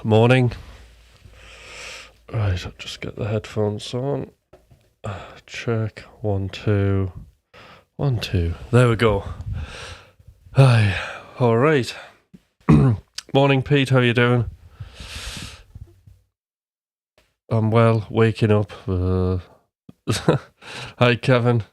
Morning. Right, I'll just get the headphones on. Check. 1, 2. 1, 2. There we go. Hi. All right. Morning, Pete. How you doing? I'm well. Waking up. Hi, Kevin.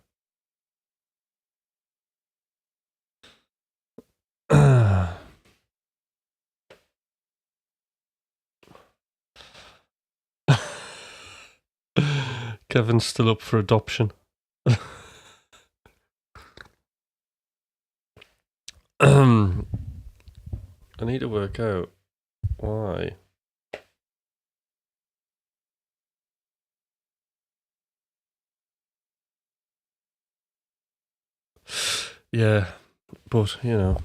Kevin's still up for adoption. I need to work out why. Yeah, but you know.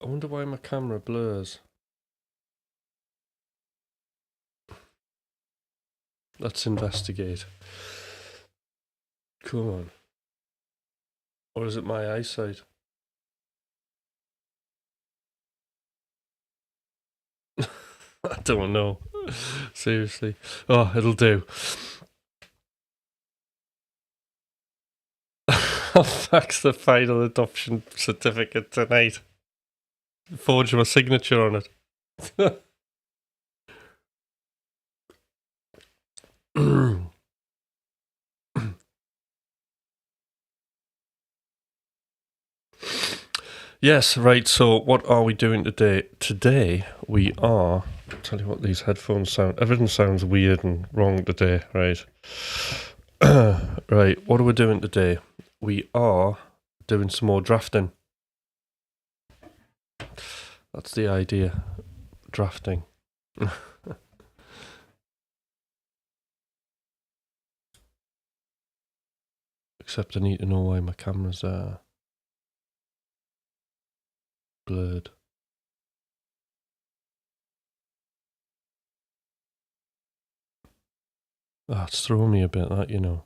I wonder why my camera blurs. Let's investigate. Come on. Or is it my eyesight? I don't know. Seriously. Oh, it'll do. I'll fax the final adoption certificate tonight. Forge my signature on it. Yes, right. So what are we doing today? Today we are... I'll tell you what these headphones sound... Everything sounds weird and wrong today, right? Right, what are we doing today? We are doing some more drafting. That's the idea. Drafting. Except I need to know why my camera's blurred. Ah, it's throwing me a bit, that, you know.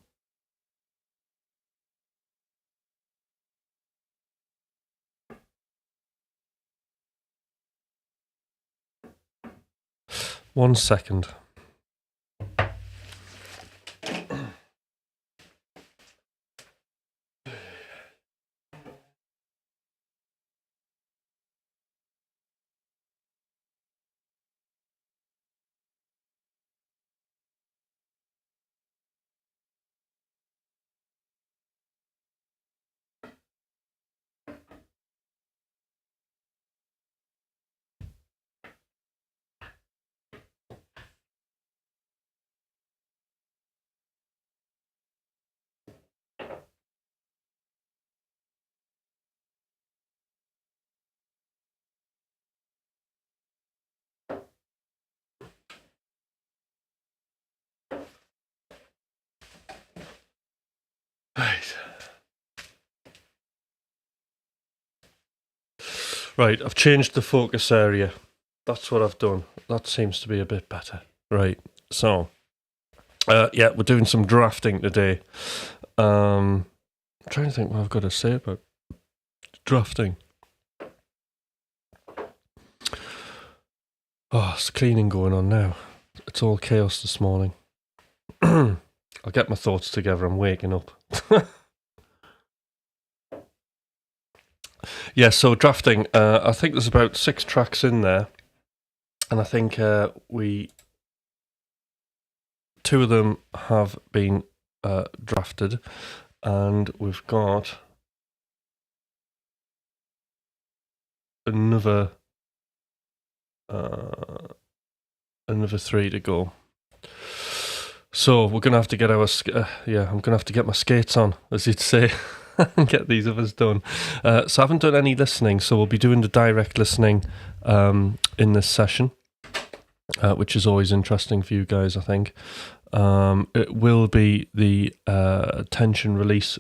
One second. Right, I've changed the focus area. That's what I've done. That seems to be a bit better. Right, so... yeah, we're doing some drafting today. I'm trying to think what I've got to say about drafting. Oh, it's cleaning going on now. It's all chaos this morning. I'll get my thoughts together. I'm waking up. Yeah, so drafting. I think there's about 6 tracks in there. And I think 2 of them have been drafted. And we've got another 3 to go. So we're going to have to get our... I'm going to have to get my skates on, as you'd say, and get these others done. So I haven't done any listening, so we'll be doing the direct listening in this session, which is always interesting for you guys, I think. It will be the tension release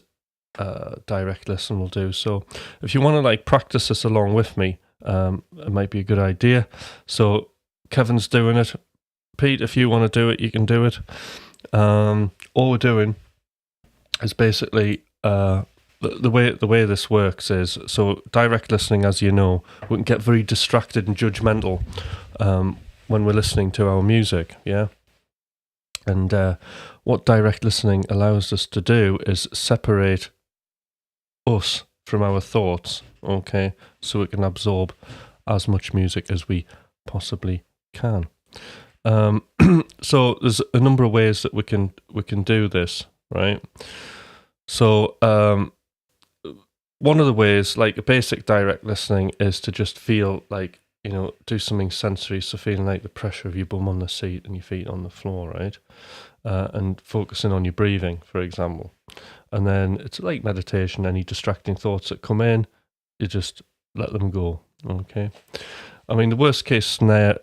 direct listen we'll do. So if you want to like practice this along with me, it might be a good idea. So Kevin's doing it. Pete, if you want to do it, you can do it. All we're doing is basically the way this works is, so direct listening, as you know, we can get very distracted and judgmental when we're listening to our music, yeah. And what direct listening allows us to do is separate us from our thoughts, okay, so we can absorb as much music as we possibly can. So there's a number of ways that we can do this, right? So one of the ways, like basic direct listening, is to just feel like, do something sensory, so feeling like the pressure of your bum on the seat and your feet on the floor, right? And focusing on your breathing, for example. And then it's like meditation. Any distracting thoughts that come in, you just let them go, okay? I mean, the worst case scenario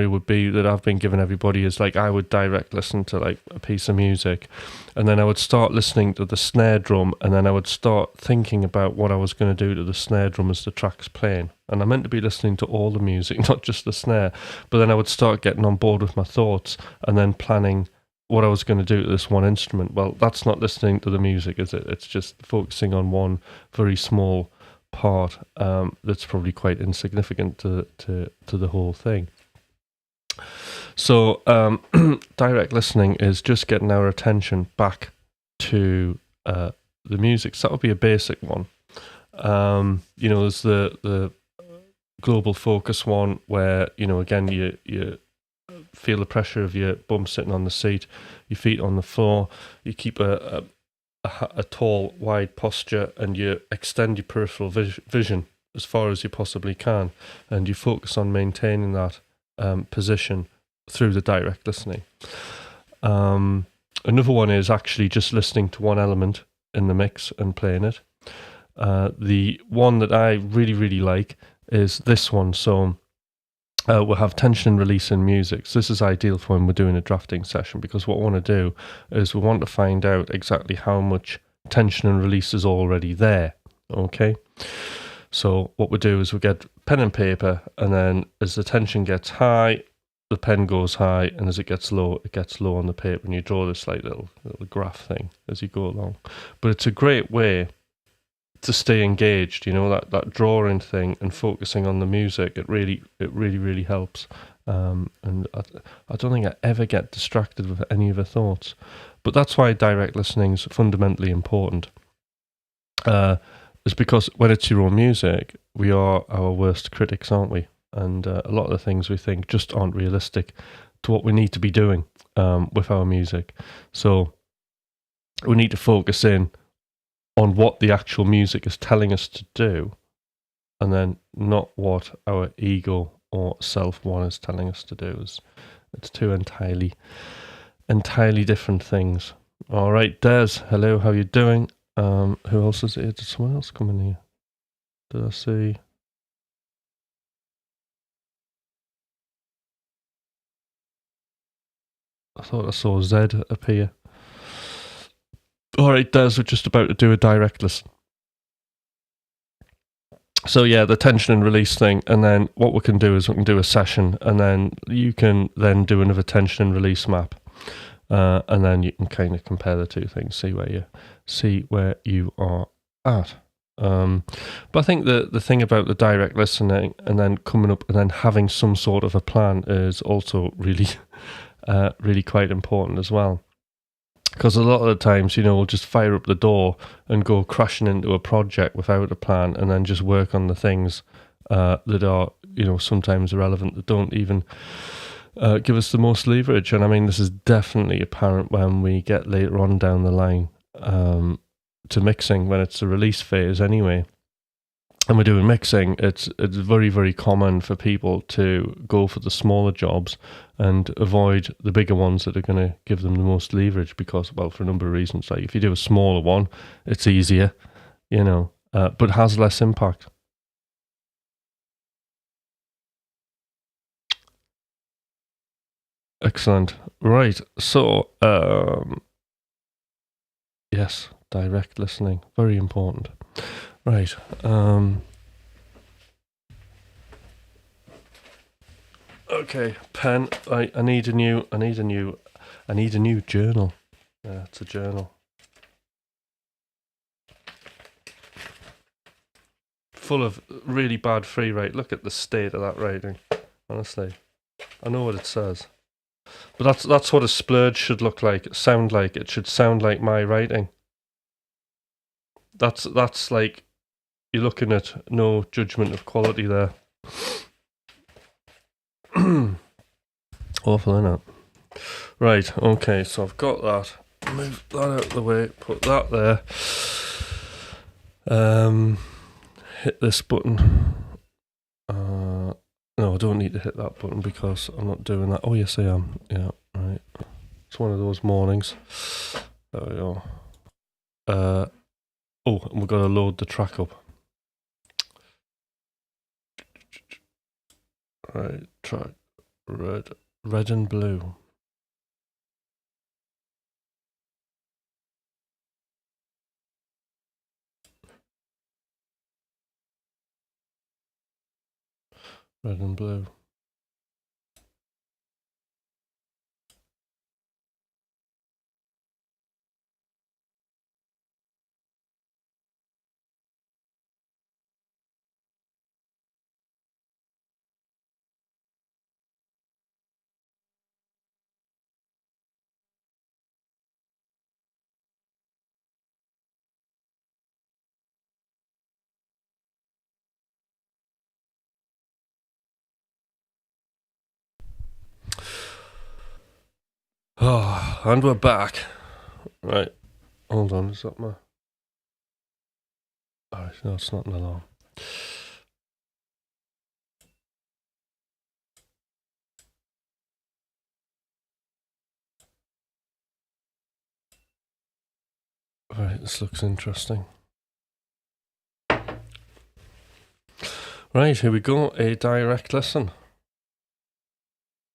would be that I've been given everybody is like I would direct listen to like a piece of music, and then I would start listening to the snare drum, and then I would start thinking about what I was going to do to the snare drum as the track's playing. And I meant to be listening to all the music, not just the snare, but then I would start getting on board with my thoughts and then planning what I was going to do to this one instrument. Well, that's not listening to the music, is it? It's just focusing on one very small part that's probably quite insignificant to the whole thing. So direct listening is just getting our attention back to the music. So that would be a basic one. There's the global focus one where, again, you feel the pressure of your bum sitting on the seat, your feet on the floor, you keep a tall, wide posture, and you extend your peripheral vision as far as you possibly can, and you focus on maintaining that position through the direct listening. Another one is actually just listening to one element in the mix and playing it. The one that I really, really like is this one. So we'll have tension and release in music. So this is ideal for when we're doing a drafting session, because what we want to do is we want to find out exactly how much tension and release is already there, okay? So what we do is we get pen and paper, and then as the tension gets high, the pen goes high, and as it gets low on the paper, and you draw this like little graph thing as you go along. But it's a great way to stay engaged, that drawing thing and focusing on the music. It really helps. And I don't think I ever get distracted with any of the thoughts. But that's why direct listening is fundamentally important. It's because when it's your own music, we are our worst critics, aren't we? And a lot of the things we think just aren't realistic to what we need to be doing with our music. So we need to focus in on what the actual music is telling us to do, and then not what our ego or self-one is telling us to do. It's two entirely different things. All right, Des, hello, how you doing? Who else is here? Did someone else come in here? Did I see? I thought I saw Zed appear. All right, Des, we're just about to do a direct listen. So yeah, the tension and release thing, and then what we can do is we can do a session, and then you can then do another tension and release map, and then you can kind of compare the two things, see where you are at. But I think the thing about the direct listening and then coming up and then having some sort of a plan is also really, really quite important as well. Because a lot of the times, we'll just fire up the door and go crashing into a project without a plan, and then just work on the things that are, sometimes irrelevant, that don't even give us the most leverage. And I mean, this is definitely apparent when we get later on down the line to mixing, when it's the release phase anyway. And we're doing mixing, it's very, very common for people to go for the smaller jobs and avoid the bigger ones that are going to give them the most leverage, because, well, for a number of reasons. Like if you do a smaller one, it's easier, but has less impact. Excellent. Right. So, yes, direct listening, very important. Right. Okay, pen. I need a new journal. It's a journal. full of really bad free write. Look at the state of that writing. Honestly, I know what it says, but that's what a splurge should look like, sound like. It should sound like my writing. That's like, you're looking at no judgment of quality there. Awful, isn't it? Right, okay, so I've got that. Move that out of the way, put that there. Hit this button. No, I don't need to hit that button because I'm not doing that. Oh, yes, I am. Yeah, right. It's one of those mornings. There we go. Oh, and we've got to load the track up. Right, track. Red and blue. Red and blue. Oh, and we're back. Right, hold on, is that my... Oh, no, it's not an alarm. Right, this looks interesting. Right, here we go, a direct lesson.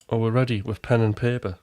Oh, we're ready with pen and paper.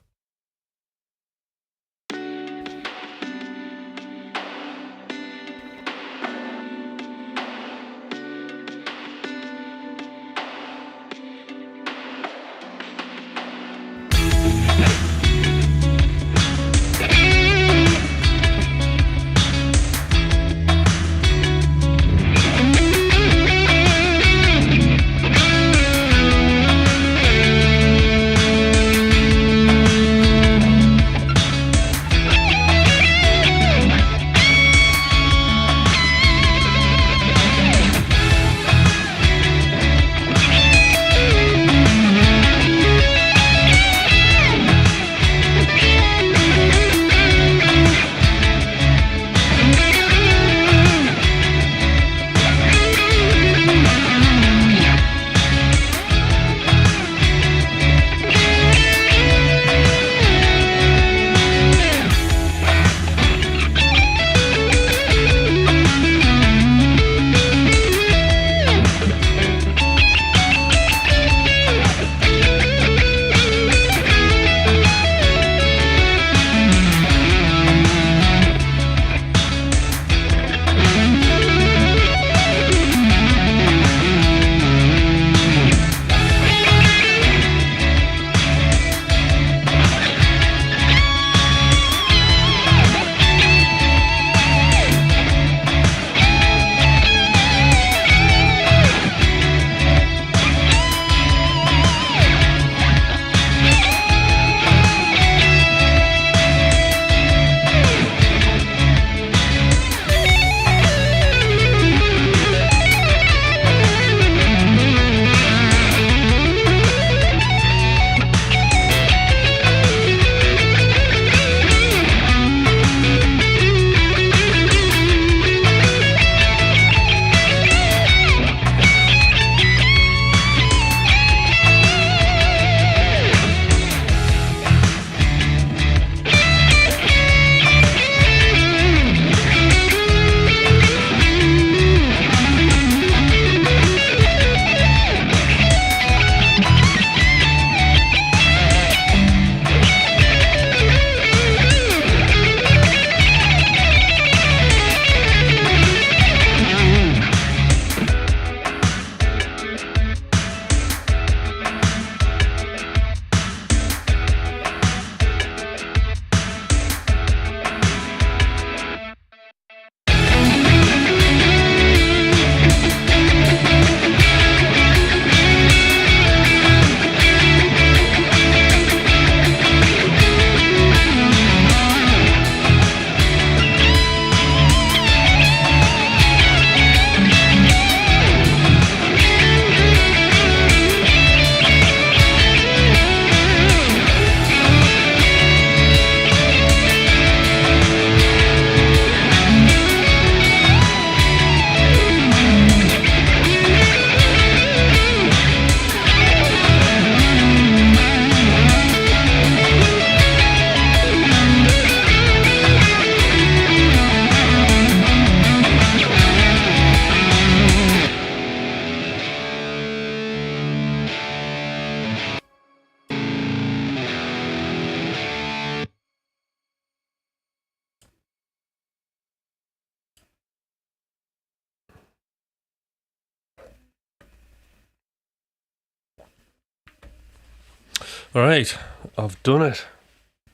All right, I've done it.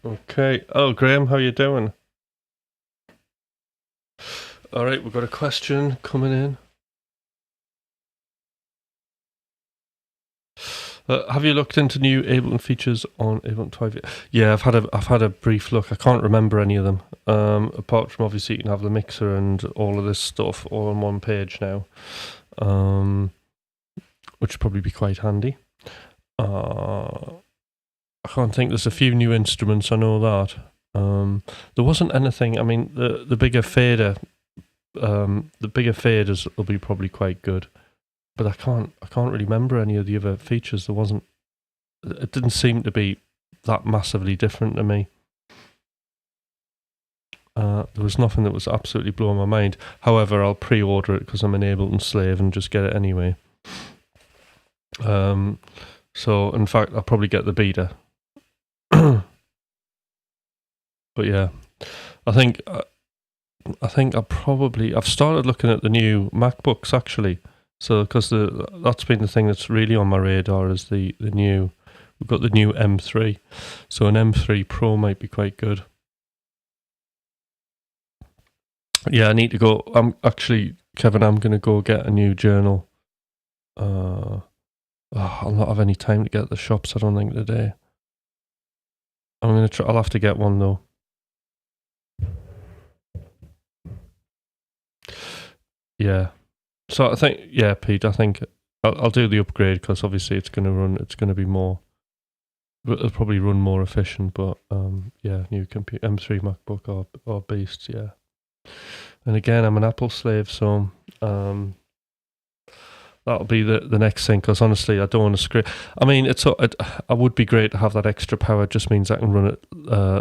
Okay. Hello, Graham. How you doing? All right, we've got a question coming in. Have you looked into new Ableton features on Ableton 12? Yeah, I've had a brief look. I can't remember any of them. Apart from obviously you can have the mixer and all of this stuff all on one page now, which would probably be quite handy. I can't think. There's a few new instruments. I know that. There wasn't anything. I mean, the bigger fader, the bigger faders will be probably quite good. But I can't really remember any of the other features. It didn't seem to be that massively different to me. There was nothing that was absolutely blowing my mind. However, I'll pre-order it because I'm an Ableton slave and just get it anyway. So in fact, I'll probably get the beta. But yeah, I think I've started looking at the new MacBooks actually. So, because that's been the thing that's really on my radar is the new. We've got the new M3, so an M3 Pro might be quite good. Yeah, I need to go. Kevin. I'm going to go get a new journal. I'll not have any time to get at the shops. I don't think today. I'm going to try. I'll have to get one though. Yeah. So I think, yeah, Pete. I think I'll do the upgrade because obviously it's going to run. It's going to be more. It'll probably run more efficient, but yeah, new computer M3 MacBook or beasts, yeah. And again, I'm an Apple slave, so that'll be the next thing. Because honestly, I don't want to screw. I mean, I would be great to have that extra power. It just means I can run at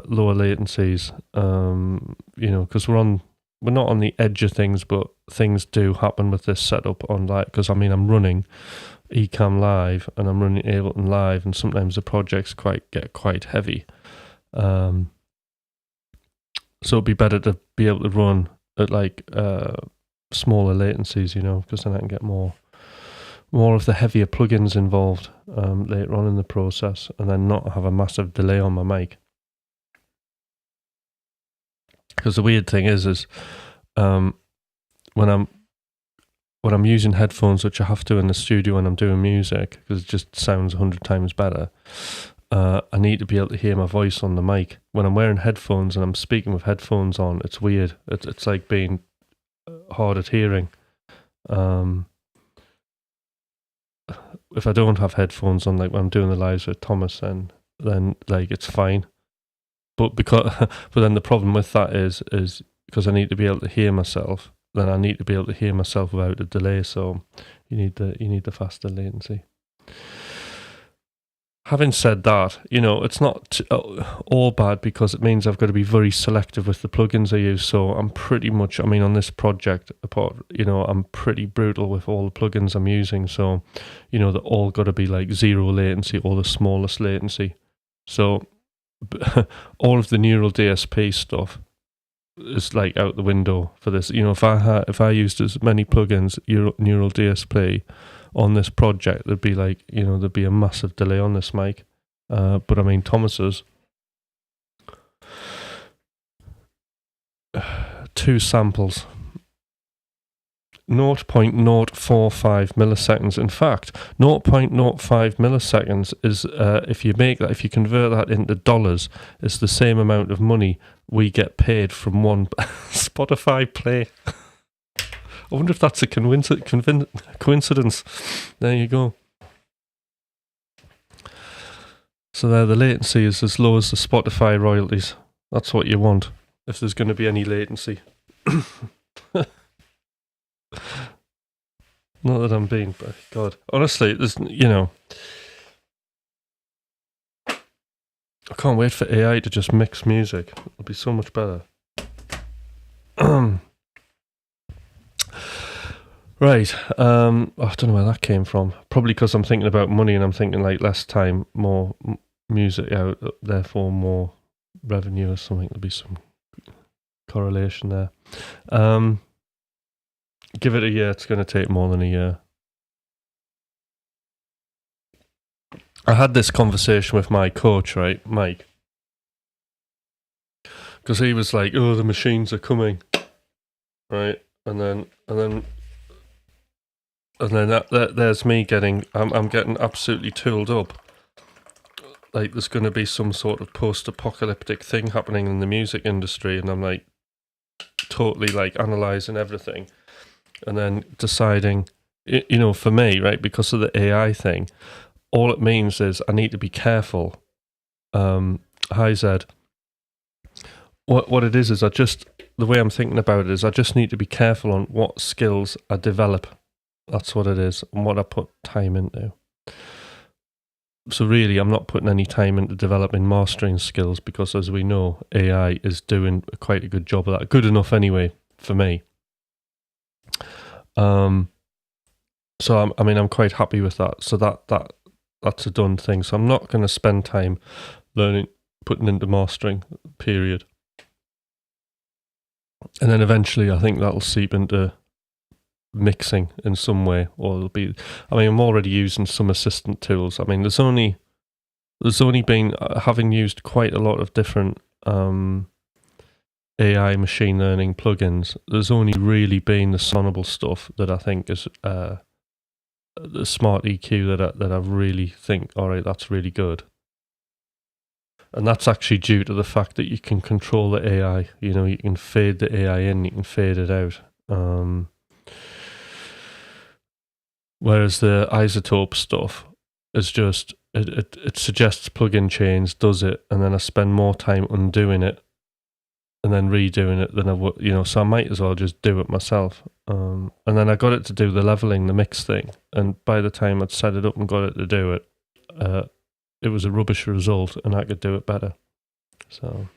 lower latencies. Because we're not on the edge of things, but things do happen with this setup on because I'm running Ecamm Live and I'm running Ableton Live, and sometimes the projects get quite heavy. So it'd be better to be able to run at smaller latencies, because then I can get more of the heavier plugins involved later on in the process, and then not have a massive delay on my mic. Because the weird thing is when I'm using headphones, which I have to in the studio when I'm doing music, because it just sounds 100 times better, I need to be able to hear my voice on the mic. When I'm wearing headphones and I'm speaking with headphones on, it's weird. It's like being hard at hearing. If I don't have headphones on, like when I'm doing the lives with Thomas, then it's fine. But then the problem with that is because I need to be able to hear myself, then I need to be able to hear myself without a delay. So you need the faster latency. Having said that, it's not all bad because it means I've got to be very selective with the plugins I use. So I'm pretty much, on this project, I'm pretty brutal with all the plugins I'm using. So, they're all got to be like zero latency or the smallest latency. So all of the neural DSP stuff is like out the window for this. If I used as many plugins, neural DSP on this project, there'd be there'd be a massive delay on this mic. But Thomas's 2 samples, 0.045 milliseconds. In fact, 0.05 milliseconds is if you convert that into dollars, it's the same amount of money we get paid from one Spotify play. I wonder if that's a coincidence. There you go. So there, the latency is as low as the Spotify royalties. That's what you want, if there's going to be any latency. Not that I'm being, but God, honestly, there's, I can't wait for AI to just mix music. It'll be so much better. Right. I don't know where that came from. Probably because I'm thinking about money and I'm thinking less time, more music out, therefore more revenue or something. There'll be some correlation there. Give it a year. It's going to take more than a year. I had this conversation with my coach, right, Mike, because he was like, "Oh, the machines are coming," right, and then there's me getting, I'm getting absolutely tooled up. Like there's going to be some sort of post-apocalyptic thing happening in the music industry, and I'm like totally like analysing everything, and then deciding, you know, for me, right, because of the AI thing, all it means is I need to be careful. Hi Zed. What it is I just, the way I'm thinking about it is I just need to be careful on what skills I develop. That's what it is, and what I put time into. So really, I'm not putting any time into developing mastering skills because, as we know, AI is doing quite a good job of that. Good enough anyway for me. So I'm quite happy with that. So that's a done thing. So I'm not going to spend time learning, putting into mastering, period. And then eventually, I think that'll seep into mixing in some way, or it'll be. I mean, I'm already using some assistant tools. I mean, there's only been, having used quite a lot of different AI machine learning plugins. There's only really been the Sonable stuff that I think is the smart EQ that I really think, all right, that's really good. And that's actually due to the fact that you can control the AI. You know, you can fade the AI in, you can fade it out. Whereas the isotope stuff is just, it suggests plugin change, does it, and then I spend more time undoing it and then redoing it than I would, you know, so I might as well just do it myself. And then I got it to do the leveling, the mix thing, and by the time I'd set it up and got it to do it, it was a rubbish result, and I could do it better. So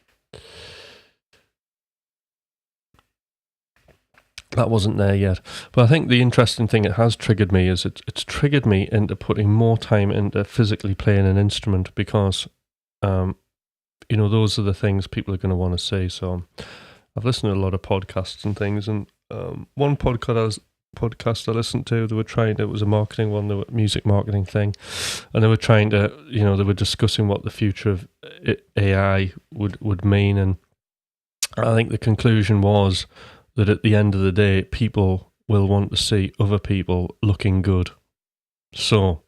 that wasn't there yet. But I think the interesting thing it has triggered me is it's triggered me into putting more time into physically playing an instrument, because you know, those are the things people are going to want to see. So I've listened to a lot of podcasts and things, and one podcast I listened to, they were trying to, it was a marketing one, the music marketing thing, and they were trying to, you know, they were discussing what the future of AI would mean, and I think the conclusion was that at the end of the day, people will want to see other people looking good. So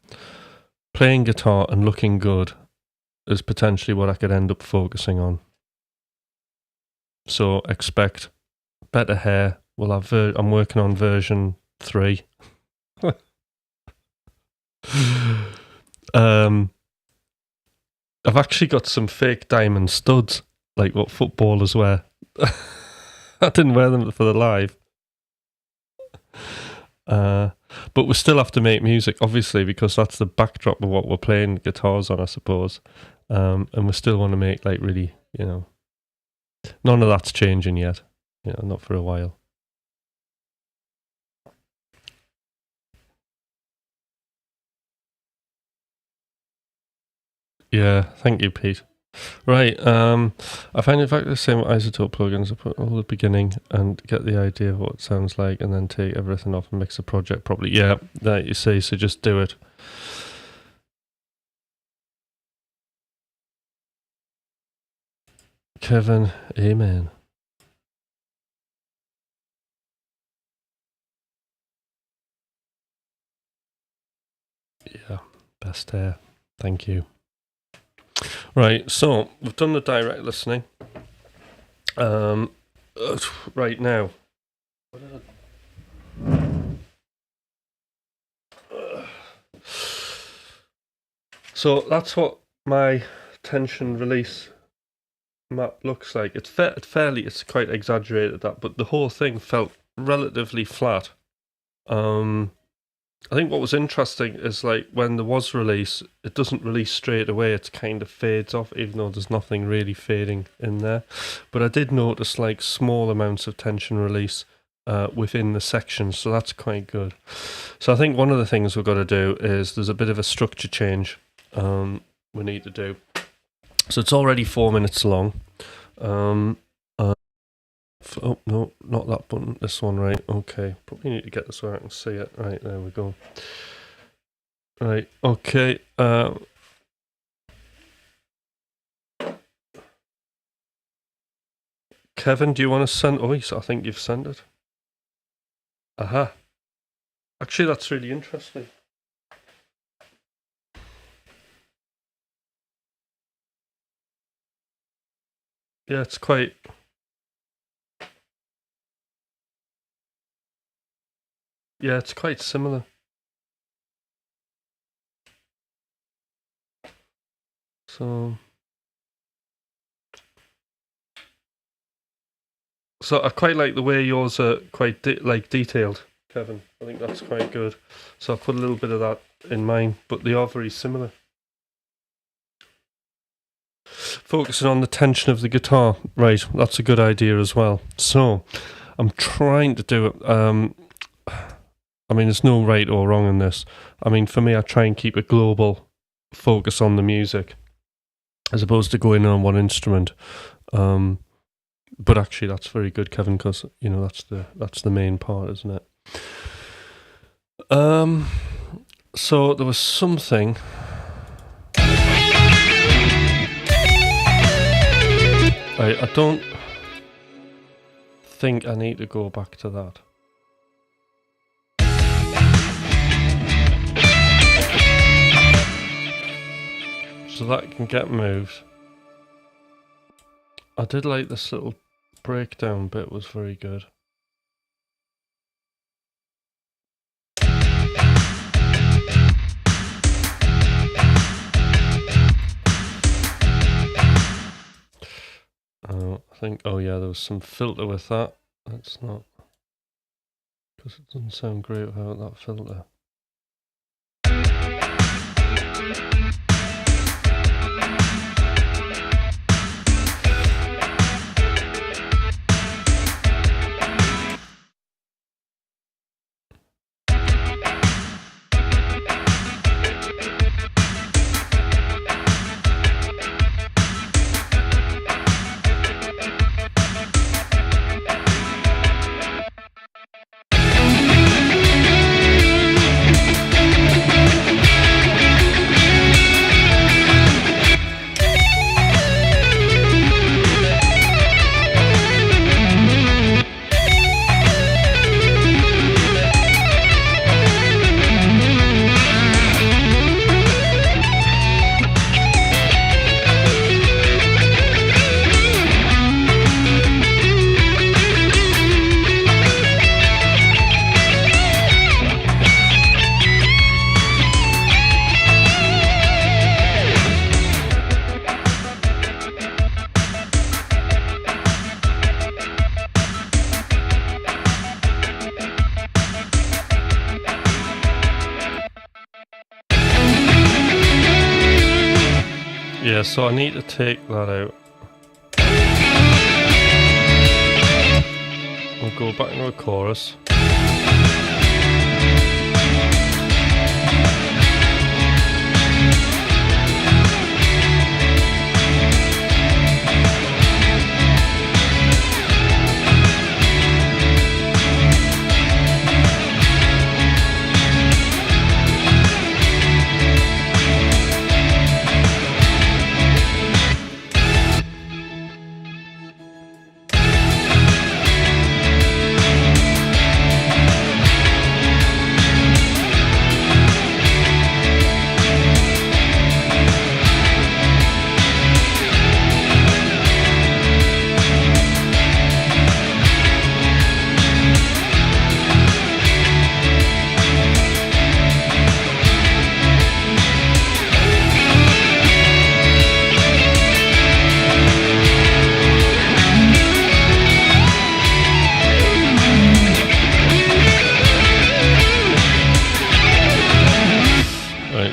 playing guitar and looking good is potentially what I could end up focusing on. So expect better hair. Well, I'm working on version 3. I've actually got some fake diamond studs, like what footballers wear. I didn't wear them for the live. But we still have to make music, obviously, because that's the backdrop of what we're playing guitars on, I suppose. And we still want to make, like, really, you know, none of that's changing yet. You know, not for a while. Yeah, thank you, Pete. Right, I find in fact the same with isotope plugins. I put all the beginning and get the idea of what it sounds like, and then take everything off and mix the project properly. Yeah, that you say, so just do it. Kevin, amen. Yeah, best hair. Thank you. Right, so we've done the direct listening. Right now. So that's what my tension release map looks like. It's it's quite exaggerated, that, but the whole thing felt relatively flat. I think what was interesting is, like, when there was release, it doesn't release straight away. It kind of fades off, even though there's nothing really fading in there. But I did notice, like, small amounts of tension release within the sections, so that's quite good. So I think one of the things we've got to do is, there's a bit of a structure change we need to do. So it's already 4 minutes long. Oh, no, not that button. This one, right? Okay. Probably need to get this where I can see it. Right, there we go. Right, okay. Kevin, do you want to send? Oh, I think you've sent it. Aha. Actually, that's really interesting. Yeah, it's quite. Yeah, it's quite similar. So I quite like the way yours are quite detailed, Kevin. I think that's quite good. So I put a little bit of that in mine, but they are very similar. Focusing on the tension of the guitar, right? That's a good idea as well. So I'm trying to do it. I mean, there's no right or wrong in this. I mean, for me, I try and keep a global focus on the music, as opposed to going on one instrument. But actually, that's very good, Kevin, because that's the main part, isn't it? So there was something. I don't think I need to go back to that. So that can get moved. I did like this little breakdown bit, was very good. I think, oh yeah, there was some filter with that. That's not, because it doesn't sound great without that filter. Yeah, so I need to take that out. We'll go back into a chorus.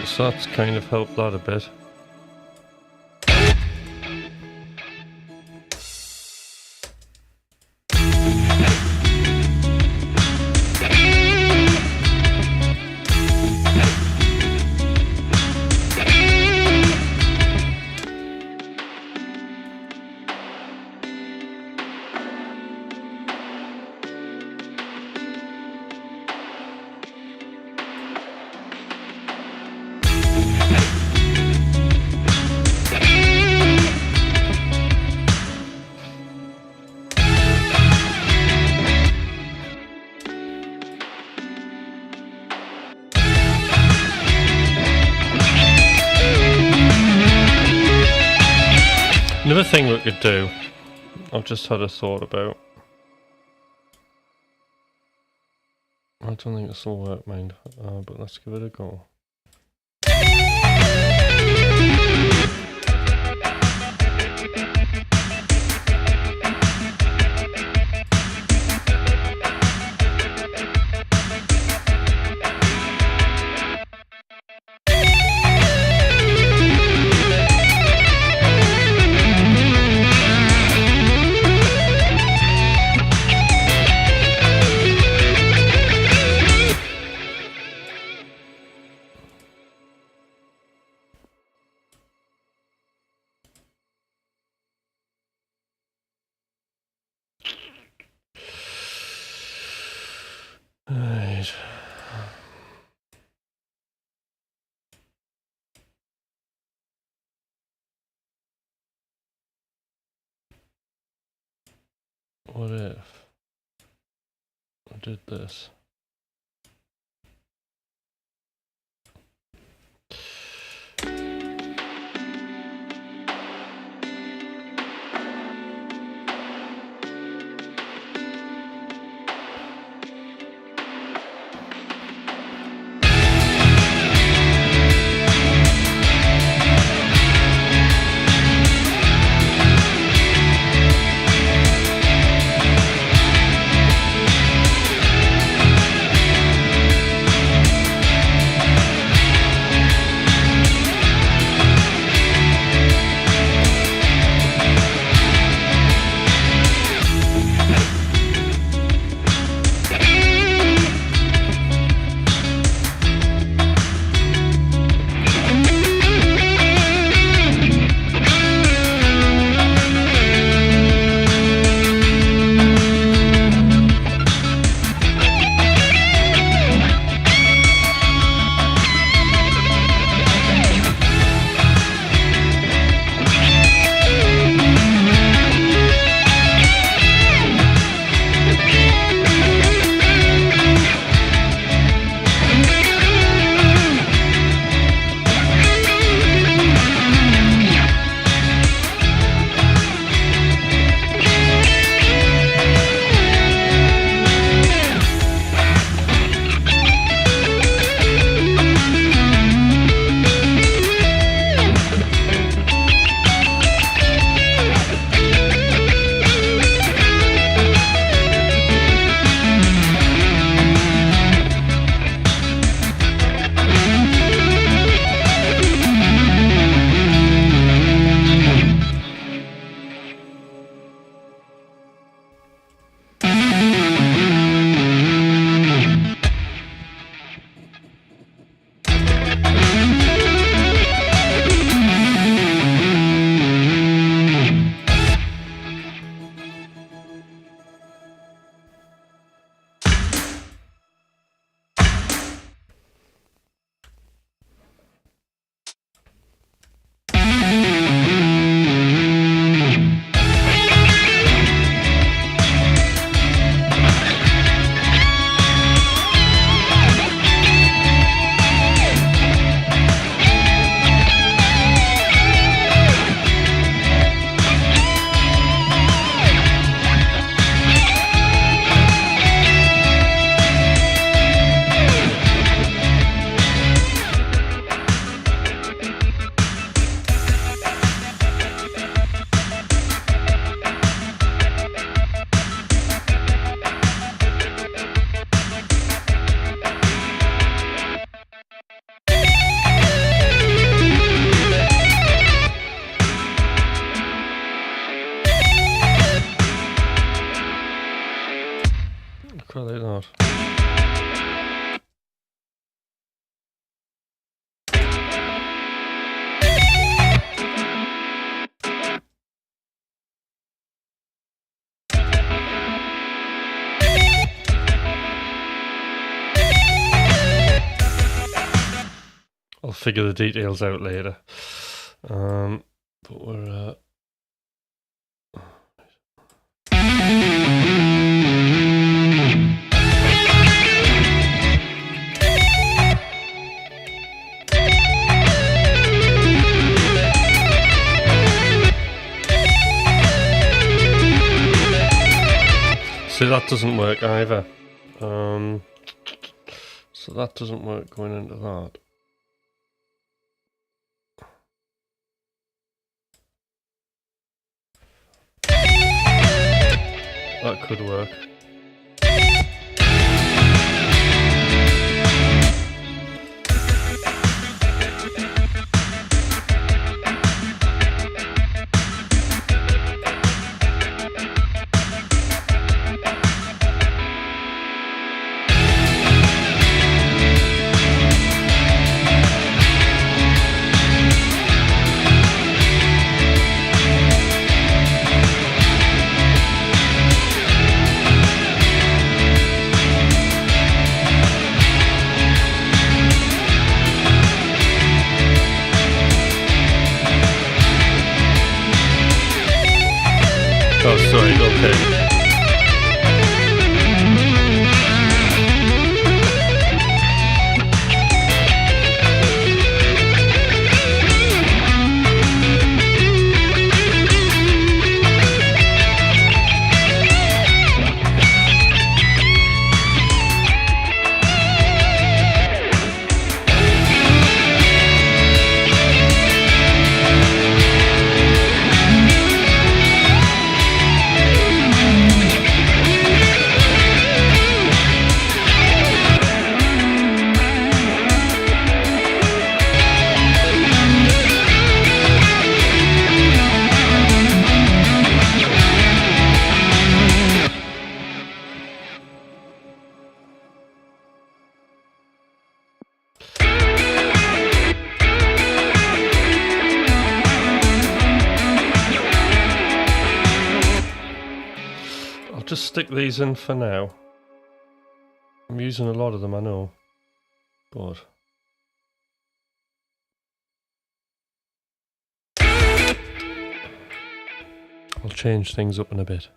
So that's kind of helped that a bit. Another thing we could do, I've just had a thought about. I don't think this will work, mind, but let's give it a go. Right. What if I did this? Quite like that. I'll figure the details out later. But we're See, that doesn't work either. So that doesn't work going into that. That could work. Oh, sorry, okay. Just stick these in for now. I'm using a lot of them, I know, but I'll change things up in a bit.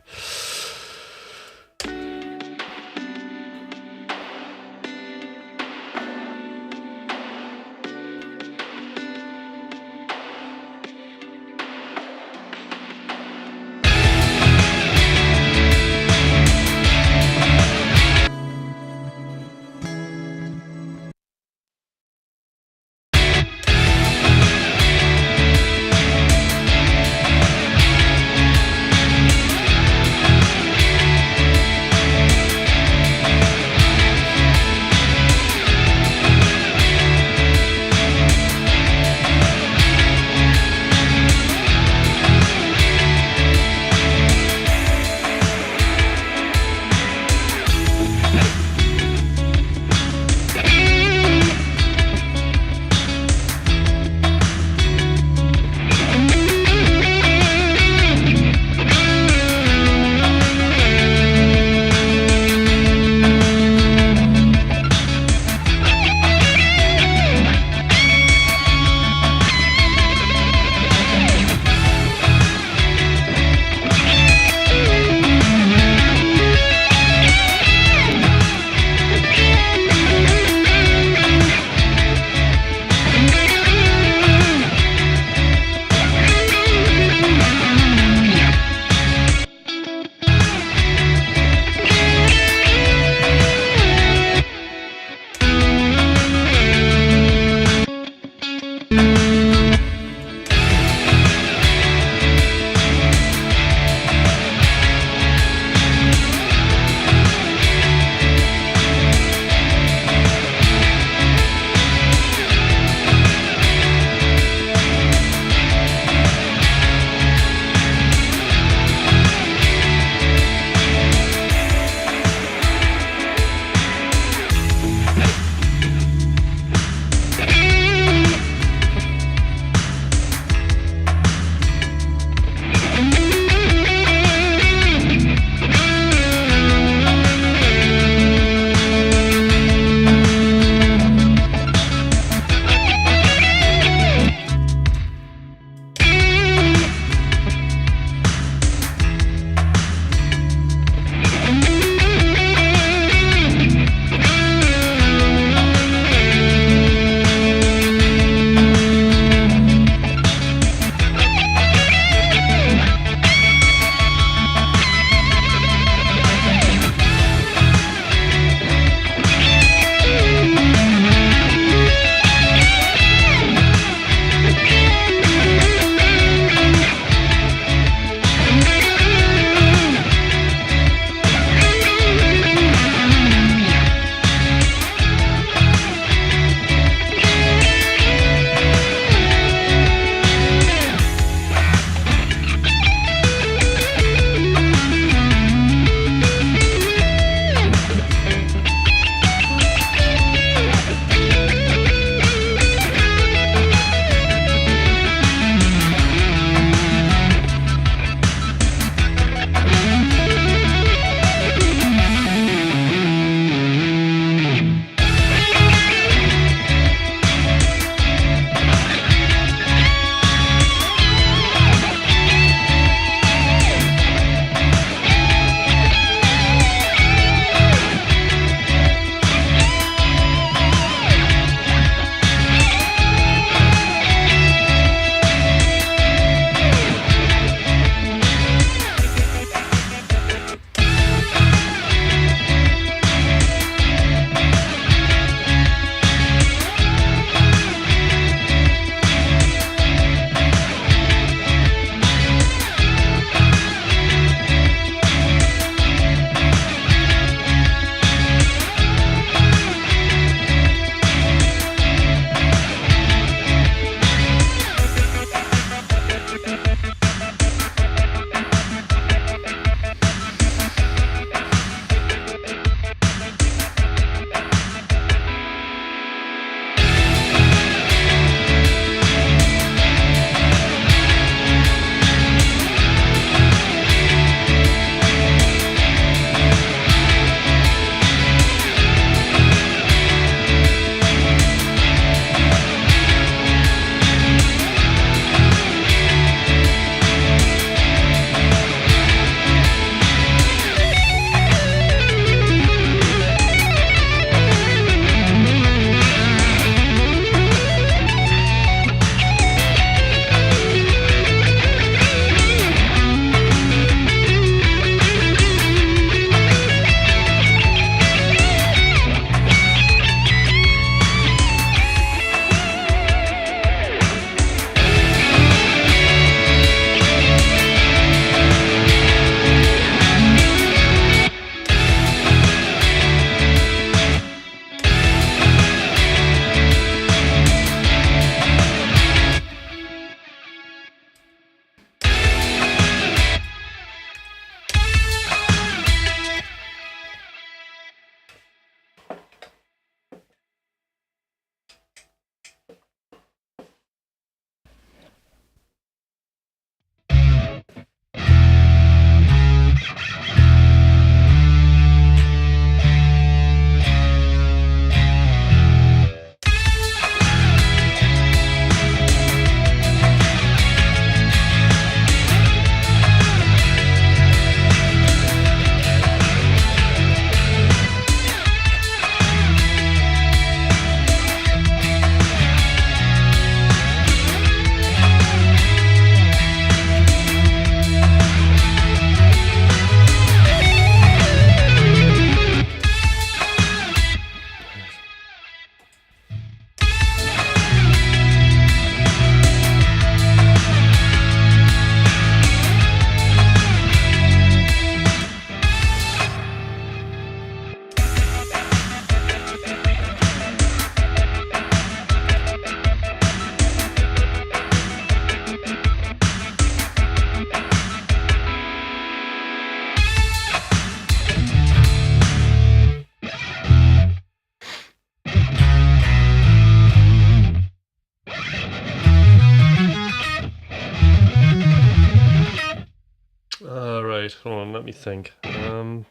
Right, hold on, let me think. Where do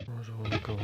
I want to go?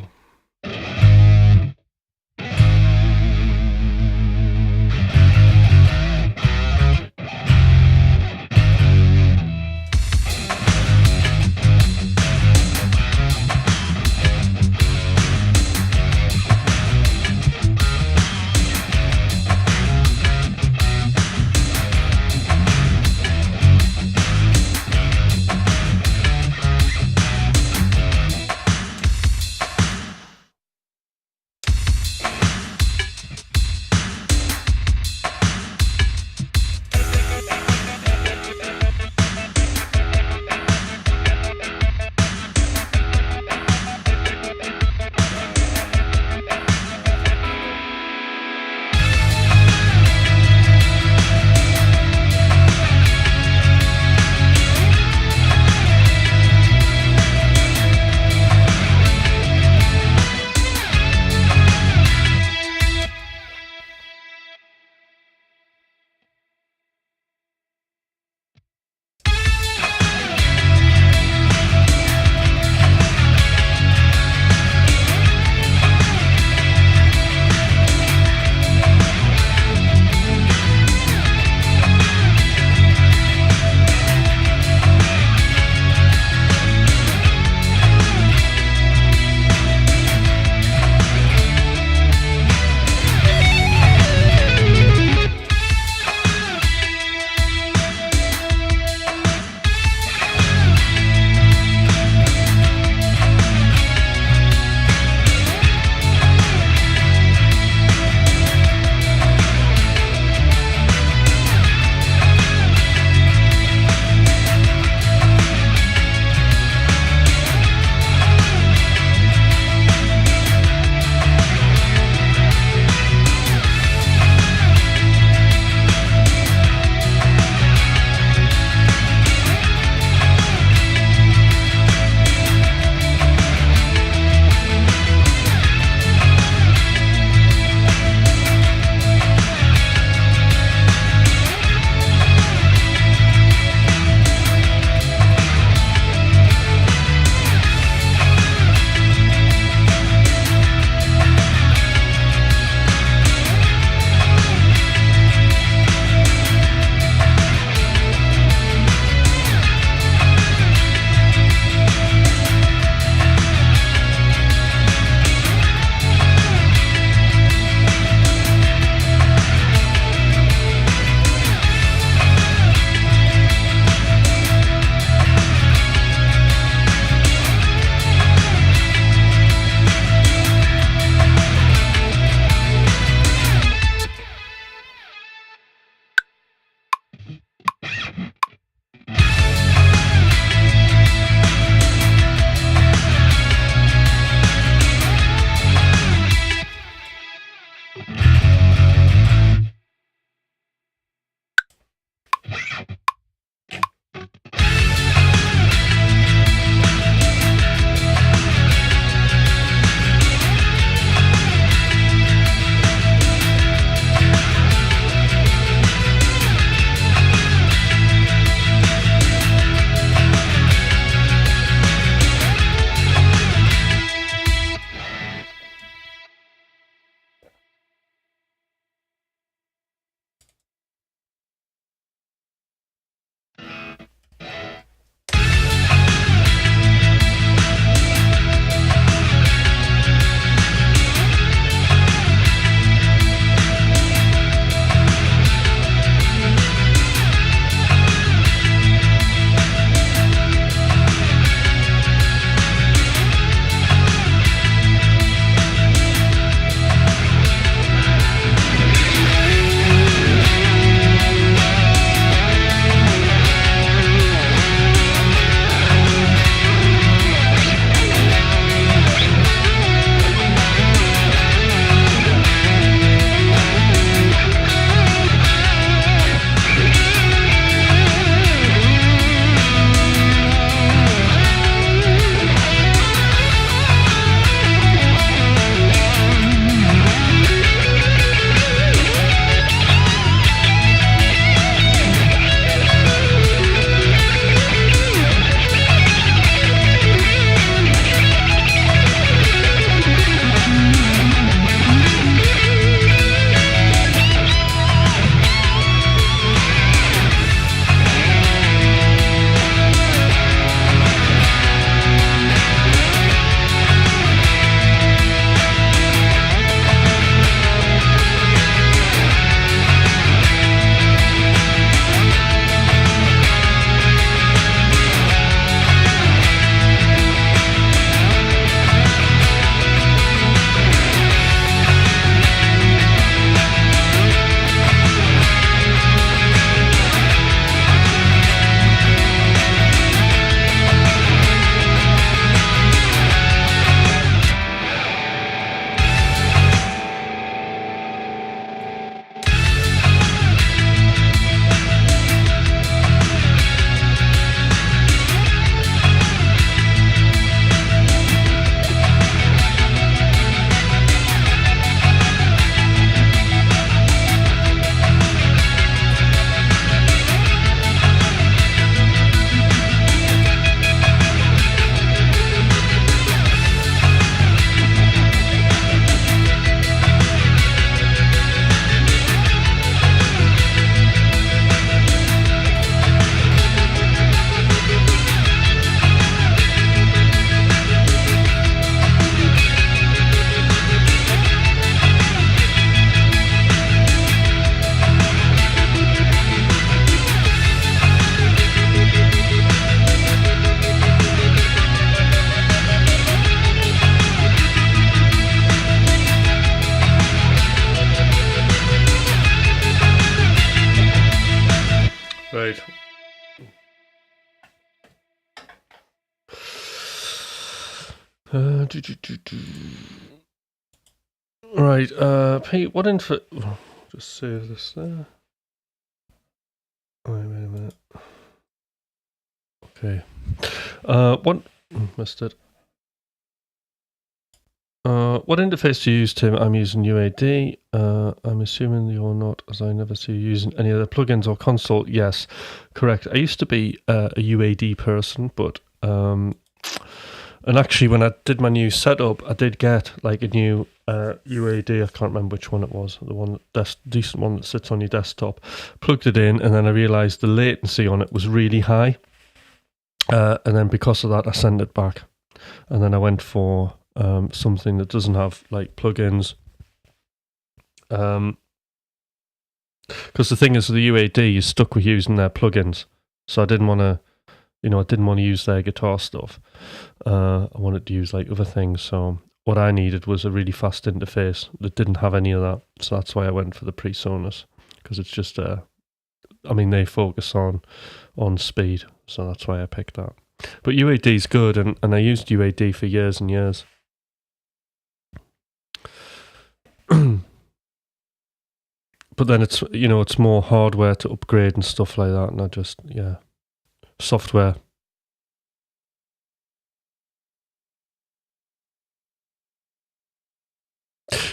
Right. Right, Pete, what info... Just save this there. Wait a minute. Okay. What... Missed it. What interface do you use, Tim? I'm using UAD. I'm assuming you're not, as I never see you using any other plugins or console. Yes, correct. I used to be a UAD person, but... and actually, when I did my new setup, I did get like a new UAD. I can't remember which one it was. The one, decent one that sits on your desktop. Plugged it in, and then I realised the latency on it was really high. And then because of that, I sent it back. And then I went for something that doesn't have like plugins. Because the thing is, the UAD is stuck with using their plugins. So I didn't want to. I didn't want to use their guitar stuff. I wanted to use like other things. So what I needed was a really fast interface that didn't have any of that. So that's why I went for the PreSonus, because it's just they focus on speed. So that's why I picked that. But UAD is good, and I used UAD for years and years. But then it's it's more hardware to upgrade and stuff like that, and I just software.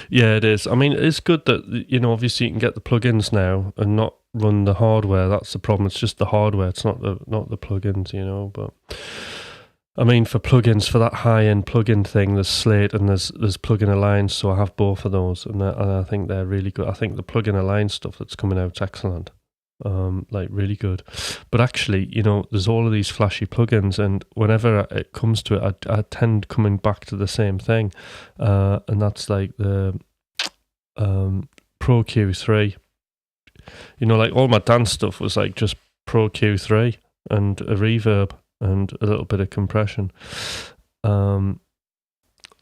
Yeah, it is. I mean, it's good that obviously you can get the plugins now and not run the hardware. That's the problem. It's just the hardware. It's not the plugins, But I mean, for plugins, for that high-end plugin thing, there's Slate and there's Plugin Alliance. So I have both of those, and I think they're really good. I think the Plugin Alliance stuff that's coming out is excellent. Really good. But actually, there's all of these flashy plugins, and whenever it comes to it, I tend coming back to the same thing, and that's like the Pro Q3. Like all my dance stuff was like just Pro Q3 and a reverb and a little bit of compression.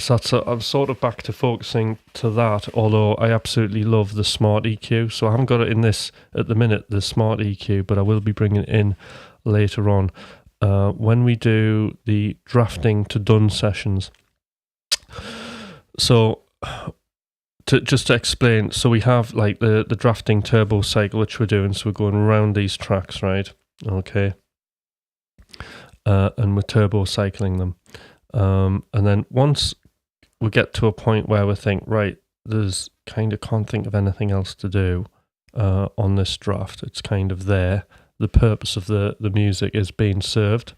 So I'm sort of back to focusing to that, although I absolutely love the Smart EQ. So I haven't got it in this at the minute, the Smart EQ, but I will be bringing it in later on when we do the drafting to done sessions. So just to explain, so we have like the drafting turbo cycle, which we're doing. So we're going around these tracks, right? Okay. And we're turbo cycling them. And then once we get to a point where we think, right, there's kind of can't think of anything else to do on this draft. It's kind of there. The purpose of the music is being served.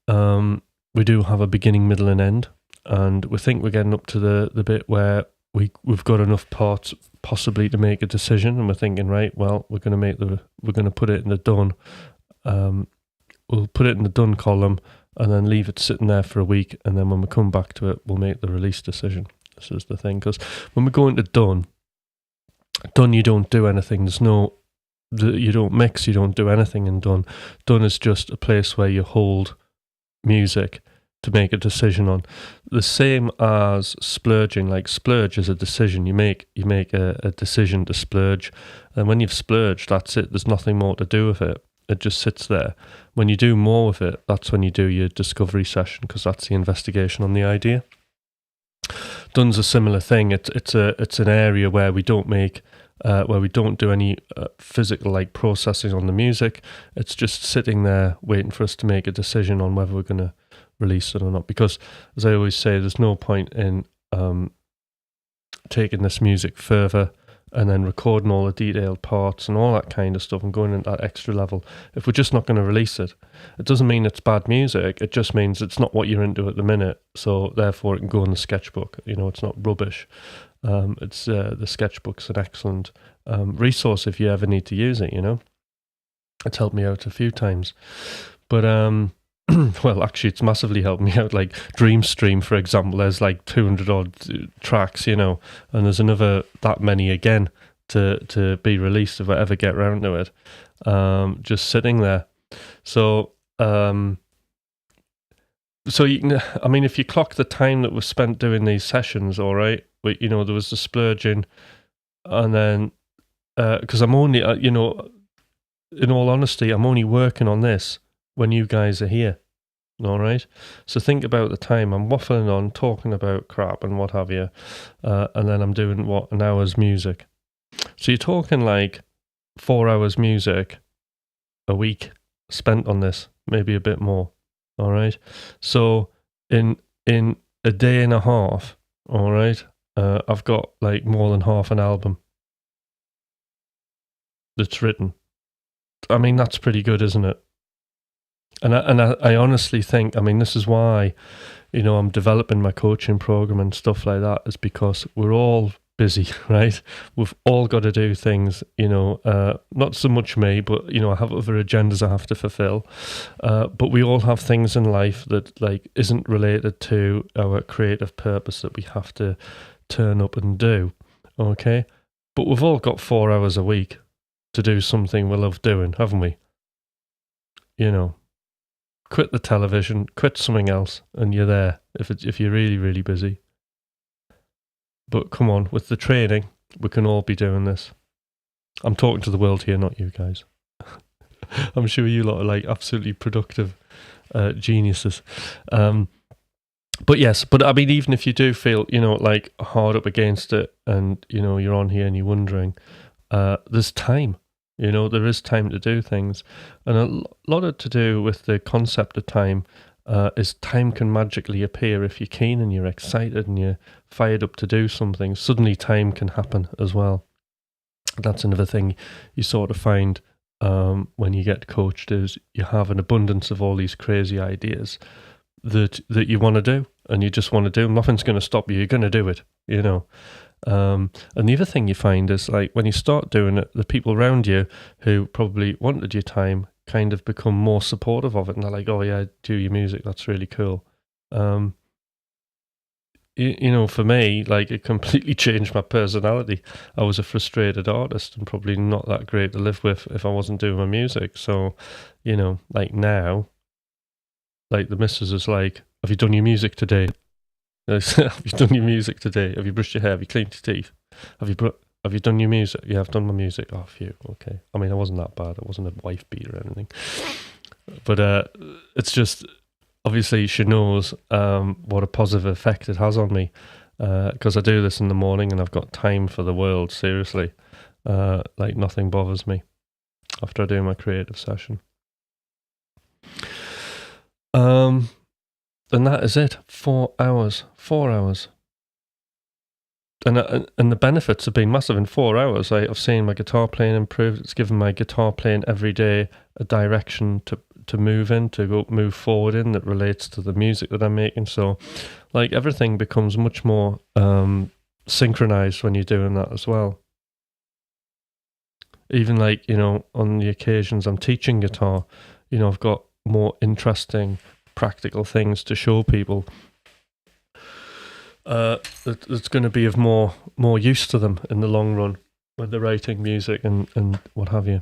We do have a beginning, middle, and end, and we think we're getting up to the bit where we've got enough parts possibly to make a decision, and we're thinking, right, well, we're going to put it in the done. We'll put it in the done column and then leave it sitting there for a week, and then when we come back to it, we'll make the release decision. This is the thing, because when we go into done, you don't do anything. You don't mix, you don't do anything in done. Done is just a place where you hold music to make a decision on. The same as splurging. Like splurge is a decision. You make a decision to splurge, and when you've splurged, that's it. There's nothing more to do with it. It just sits there. When you do more with it, that's when you do your discovery session, because that's the investigation on the idea. Done's a similar thing. It's an area where we don't do any physical like processing on the music. It's just sitting there waiting for us to make a decision on whether we're going to release it or not. Because, as I always say, there's no point in taking this music further and then recording all the detailed parts and all that kind of stuff and going into that extra level if we're just not going to release it. It doesn't mean it's bad music. It just means it's not what you're into at the minute. So therefore it can go in the sketchbook. It's not rubbish. It's the sketchbook's an excellent resource if you ever need to use it. It's helped me out a few times. But well, actually, it's massively helped me out. Like Dreamstream, for example, there's like 200 odd tracks, and there's another that many again to be released if I ever get around to it. Just sitting there. So you can, if you clock the time that was spent doing these sessions, all right, but, there was the splurging, and then because I'm only, in all honesty, I'm only working on this when you guys are here. All right. So think about the time I'm waffling on, talking about crap and what have you, and then I'm doing an hour's music. So you're talking like 4 hours music a week spent on this, maybe a bit more. All right. So in a day and a half, all right, I've got like more than half an album that's written. I mean, that's pretty good, isn't it? And I honestly think, I mean, this is why, I'm developing my coaching program and stuff like that, is because we're all busy, right? We've all got to do things, not so much me, but, I have other agendas I have to fulfill. But we all have things in life that, like, isn't related to our creative purpose that we have to turn up and do, okay? But we've all got 4 hours a week to do something we love doing, haven't we? Quit the television, quit something else, and you're there if you're really, really busy. But come on, with the training, we can all be doing this. I'm talking to the world here, not you guys. I'm sure you lot are like absolutely productive geniuses. But yes, I mean, even if you do feel, like hard up against it and, you're on here and you're wondering, there's time. There is time to do things. And a lot of to do with the concept of time is time can magically appear if you're keen and you're excited and you're fired up to do something. Suddenly time can happen as well. That's another thing you sort of find when you get coached, is you have an abundance of all these crazy ideas that you want to do, and you just want to do. Nothing's going to stop you. You're going to do it, And the other thing you find is, like, when you start doing it, the people around you who probably wanted your time kind of become more supportive of it, and they're like, oh yeah, do your music, that's really cool. For me, like, it completely changed my personality. I was a frustrated artist and probably not that great to live with if I wasn't doing my music. So, like now, like the missus is like, have you done your music today? Have you done your music today? Have you brushed your hair? Have you cleaned your teeth? Have you done your music? Yeah, I've done my music. Oh, phew. Okay. I mean, I wasn't that bad. I wasn't a wife beater or anything. But it's just, obviously she knows what a positive effect it has on me, because I do this in the morning and I've got time for the world, seriously. Like, nothing bothers me after I do my creative session. And that is it. 4 hours. 4 hours. And the benefits have been massive. In 4 hours, I've seen my guitar playing improve. It's given my guitar playing every day a direction to move in, to move forward in, that relates to the music that I'm making. So, like, everything becomes much more synchronized when you're doing that as well. Even, like, on the occasions I'm teaching guitar, I've got more interesting practical things to show people that's going to be of more use to them in the long run when they're writing music and what have you.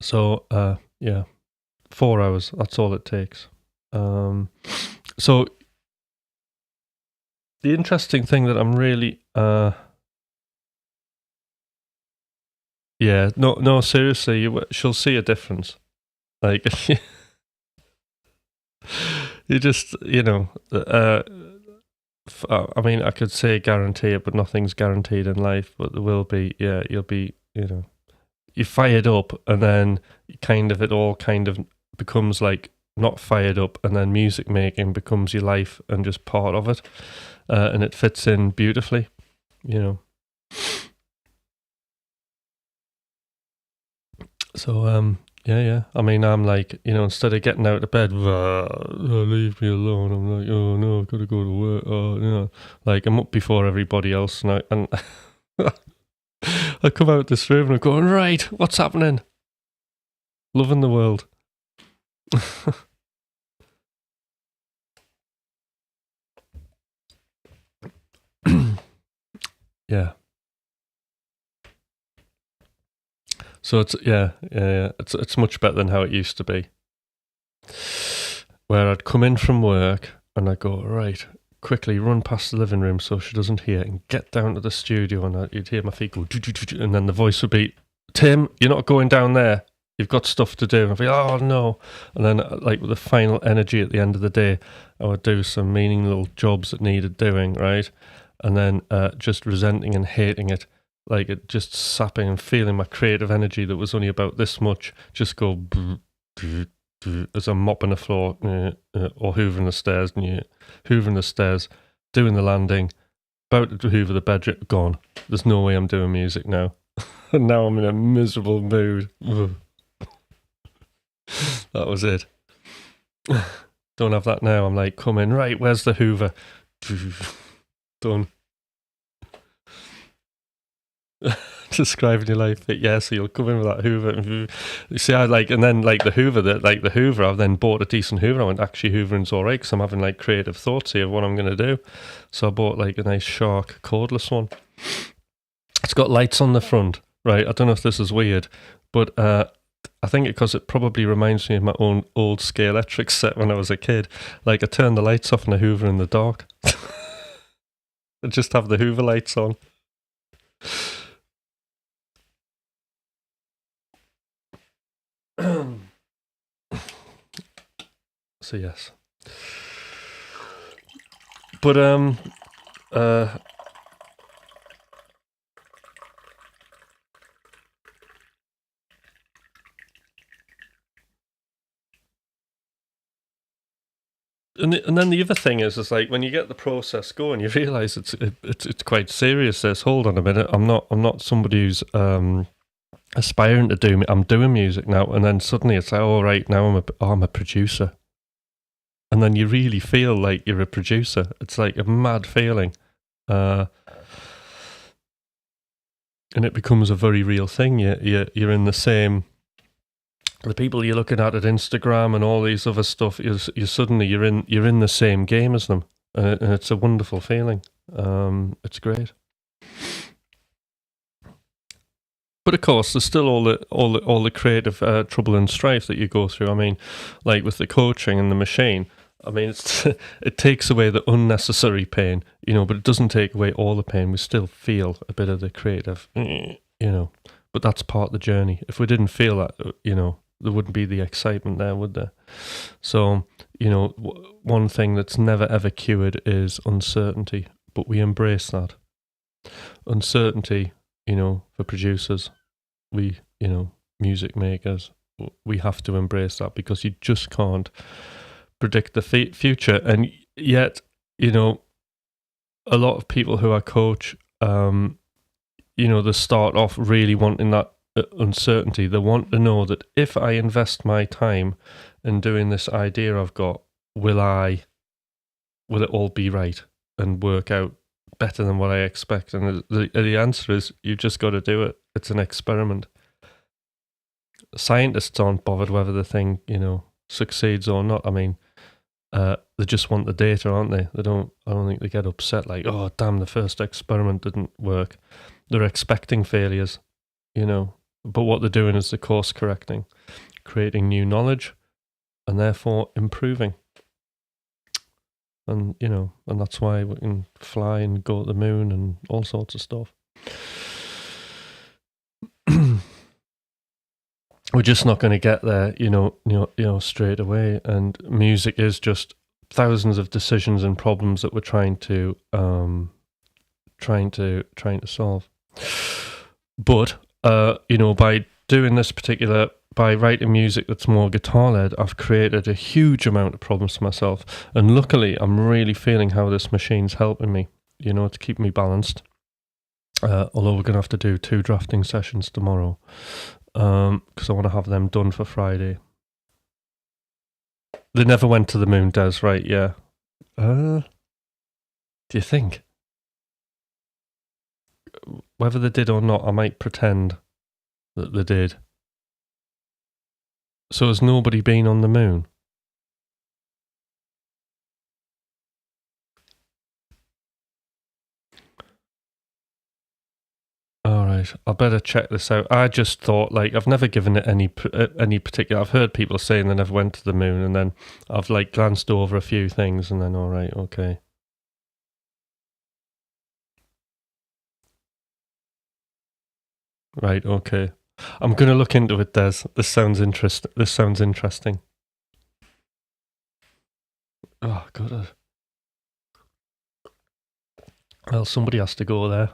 So 4 hours, that's all it takes. So the interesting thing that I'm really no, seriously, she'll see a difference. Like, you just, I mean, I could say guarantee it, but nothing's guaranteed in life. But there will be, you'll be, you're fired up, and then it all kind of becomes like not fired up, and then music making becomes your life and just part of it, and it fits in beautifully, So, yeah. I mean, I'm like, instead of getting out of bed, leave me alone. I'm like, oh no, I've got to go to work. Oh, like, I'm up before everybody else, and I come out this room and I'm going, right, what's happening? Loving the world. Yeah. So it's it's much better than how it used to be, where I'd come in from work and I'd go, right, quickly run past the living room so she doesn't hear, and get down to the studio, and you'd hear my feet go, and then the voice would be Tim, you're not going down there. You've got stuff to do. And I'd be, oh no. And then, like, with the final energy at the end of the day, I would do some meaning little jobs that needed doing, right? And then just resenting and hating it, like it just sapping and feeling my creative energy that was only about this much just go as I'm mopping the floor or hoovering the stairs, hoovering the stairs, doing the landing, about to hoover the bedroom, gone. There's no way I'm doing music now. And now I'm in a miserable mood. That was it. Don't have that now. I'm like, come in, right, where's the hoover? Done. Describing your life, but yeah, so you'll come in with that hoover. You see, I like, and then like the hoover, I've then bought a decent hoover. I went, actually, hoovering's all right, because I'm having like creative thoughts here of what I'm going to do. So I bought like a nice Shark cordless one. It's got lights on the front, right? I don't know if this is weird, but I think because it probably reminds me of my own old Scalextric set when I was a kid. Like, I turn the lights off and I hoover in the dark. I just have the hoover lights on. So yes, but and then the other thing is like when you get the process going, you realise it's quite serious. There's, hold on a minute, I'm not somebody who's aspiring to do. I'm doing music now, and then suddenly it's like, oh right, now I'm a producer, and then you really feel like you're a producer. It's like a mad feeling, and it becomes a very real thing. You're in the same. The people you're looking at Instagram and all these other stuff, you're in the same game as them, and it's a wonderful feeling. It's great. But of course, there's still all the creative trouble and strife that you go through. I mean, like with the coaching and the machine. I mean, it takes away the unnecessary pain, but it doesn't take away all the pain. We still feel a bit of the creative, But that's part of the journey. If we didn't feel that, there wouldn't be the excitement there, would there? So, one thing that's never ever cured is uncertainty, but we embrace that. Uncertainty, for producers, we, music makers, we have to embrace that because you just can't predict the future. And yet, a lot of people who I coach, they start off really wanting that uncertainty. They want to know that if I invest my time in doing this idea I've got, will it all be right and work out better than what I expect? And the answer is, you just got to do it. It's an experiment. Scientists aren't bothered whether the thing, succeeds or not. I mean, they just want the data, aren't they? I don't think they get upset like, oh damn, the first experiment didn't work. They're expecting failures, but what they're doing is the course correcting, creating new knowledge, and therefore improving. And and that's why we can fly and go to the moon and all sorts of stuff. We're just not going to get there, straight away. And music is just thousands of decisions and problems that we're trying to solve. But by doing this by writing music that's more guitar-led, I've created a huge amount of problems for myself. And luckily, I'm really feeling how this machine's helping me, to keep me balanced. Although we're going to have to do 2 drafting sessions tomorrow, because I want to have them done for Friday. They never went to the moon, Des, right? Yeah. Do you think? Whether they did or not, I might pretend that they did. So has nobody been on the moon? All right, I better check this out. I just thought, like, I've never given it any particular. I've heard people saying they never went to the moon, and then I've like glanced over a few things, and then all right, okay. Right, okay. I'm going to look into it, Des. This sounds interesting. Oh, God. Well, somebody has to go there.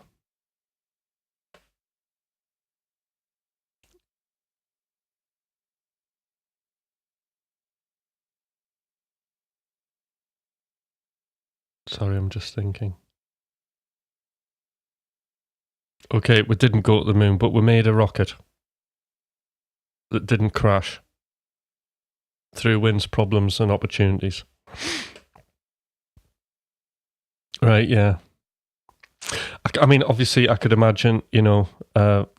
Sorry, I'm just thinking. Okay, we didn't go to the moon, but we made a rocket that didn't crash through winds, problems, and opportunities. Right, yeah. I mean, obviously, I could imagine,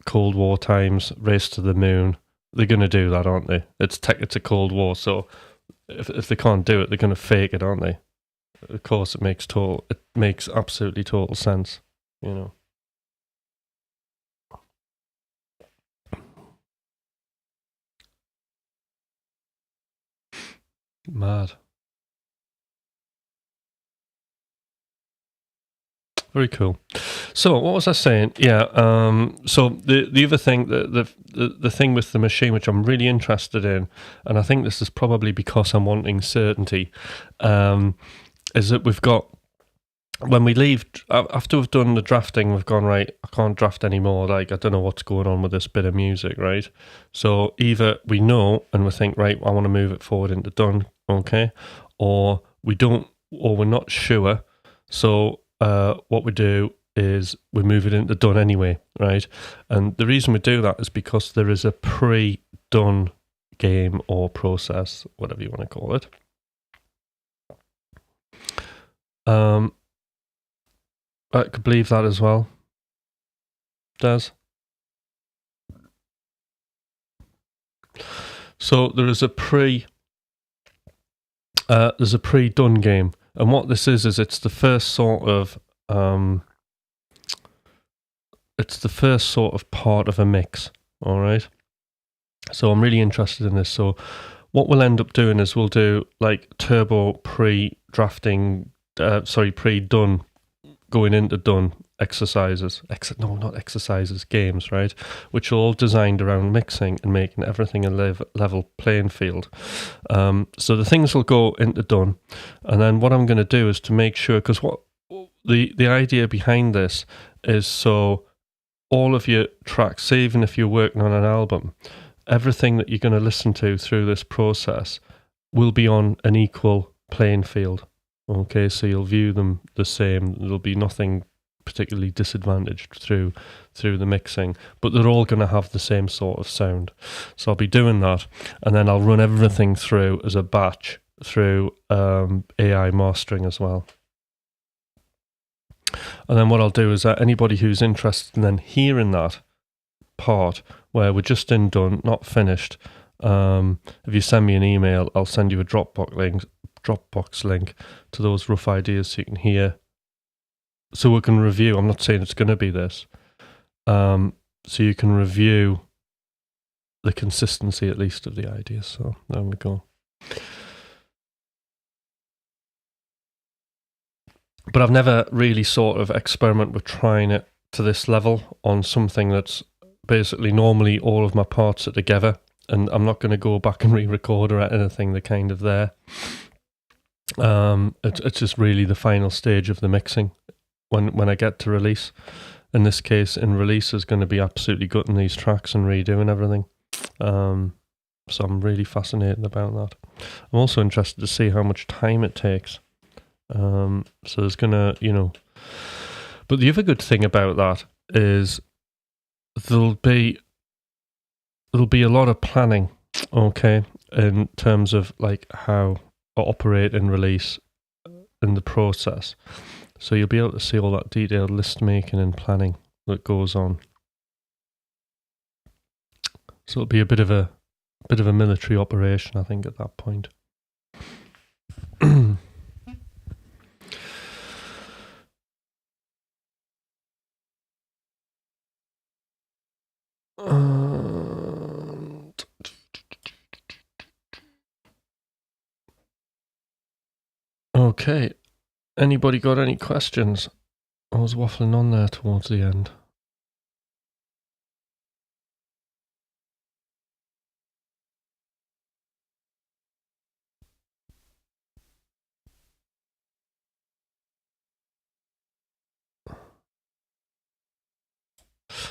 Cold War times, race to the moon. They're going to do that, aren't they? It's a Cold War, so if they can't do it, they're going to fake it, aren't they? Of course, it makes absolutely total sense, Mad. Very cool. So what was I saying? Yeah. So the other thing, the thing with the machine, which I'm really interested in, and I think this is probably because I'm wanting certainty, is that we've got, when we leave, after we've done the drafting, we've gone, right, I can't draft anymore. Like, I don't know what's going on with this bit of music, right? So either we know and we think, right, I want to move it forward into done, okay, or we don't, or we're not sure. So what we do is we move it into done anyway, right? And the reason we do that is because there is a pre-done game or process, whatever you want to call it. I could believe that as well. Does. So there is a there's a pre-done game, and what this is it's the first sort of part of a mix. All right. So I'm really interested in this. So what we'll end up doing is we'll do like turbo pre-drafting, pre-done, going into done exercises. Not exercises, games, right? Which are all designed around mixing and making everything a level playing field. So the things will go into done, and then what I'm going to do is to make sure, because what the idea behind this is, so all of your tracks, say even if you're working on an album, everything that you're going to listen to through this process will be on an equal playing field. Okay, so you'll view them the same. There'll be nothing particularly disadvantaged through the mixing, but they're all going to have the same sort of sound. So I'll be doing that, and then I'll run everything through as a batch through AI mastering as well. And then what I'll do is that anybody who's interested in then hearing that part where we're just in done, not finished, if you send me an email, I'll send you a Dropbox link to those rough ideas so you can hear, so we can review. I'm not saying it's going to be this, so you can review the consistency at least of the ideas. So there we go. But I've never really sort of experimented with trying it to this level on something that's basically normally all of my parts are together, and I'm not going to go back and re-record or anything. They're kind of there. It's just really the final stage of the mixing when I get to release. In this case, in release is going to be absolutely gutting these tracks and redoing everything. So I'm really fascinated about that. I'm also interested to see how much time it takes. So there's gonna, but the other good thing about that is there'll be a lot of planning, okay, in terms of like how I operate and release in the process. So you'll be able to see all that detailed list making and planning that goes on. So it'll be a bit of a military operation, I think, at that point. Okay. Anybody got any questions? I was waffling on there towards the end.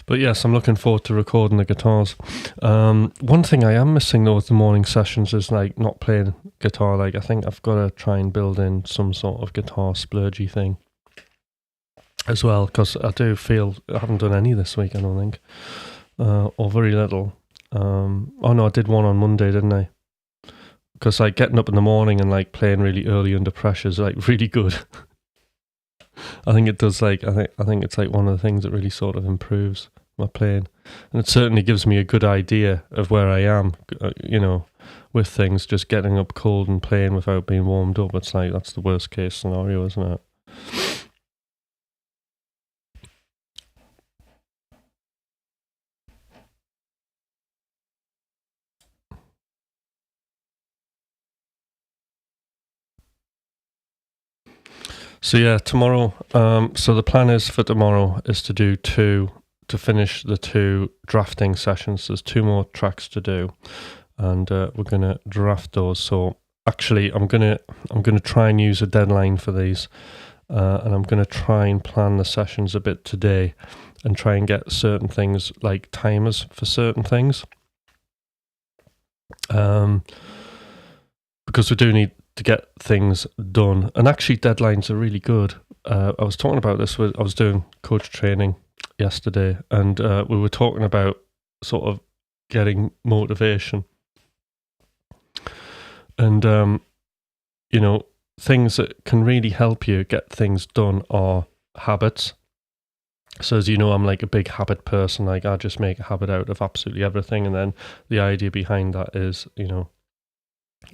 But yes, I'm looking forward to recording the guitars. One thing I am missing though with the morning sessions is like not playing guitar. Like I think I've got to try and build in some sort of guitar splurgy thing as well, because I do feel I haven't done any this week, I don't think, or very little. Oh no, I did one on Monday, didn't I? Because like getting up in the morning and like playing really early under pressure is like really good. I think it does. Like I think it's like one of the things that really sort of improves my playing, and it certainly gives me a good idea of where I am. With things, just getting up cold and playing without being warmed up. It's like that's the worst case scenario, isn't it? So yeah, tomorrow. So the plan is for tomorrow is to finish the 2 drafting sessions. There's 2 more tracks to do, and we're gonna draft those. So actually, I'm gonna try and use a deadline for these, and I'm gonna try and plan the sessions a bit today, and try and get certain things like timers for certain things. Because we do need to get things done, and actually deadlines are really good. I was talking about this I was doing coach training yesterday, and we were talking about sort of getting motivation, and things that can really help you get things done are habits. So as you know, I'm like a big habit person. Like I just make a habit out of absolutely everything, and then the idea behind that is,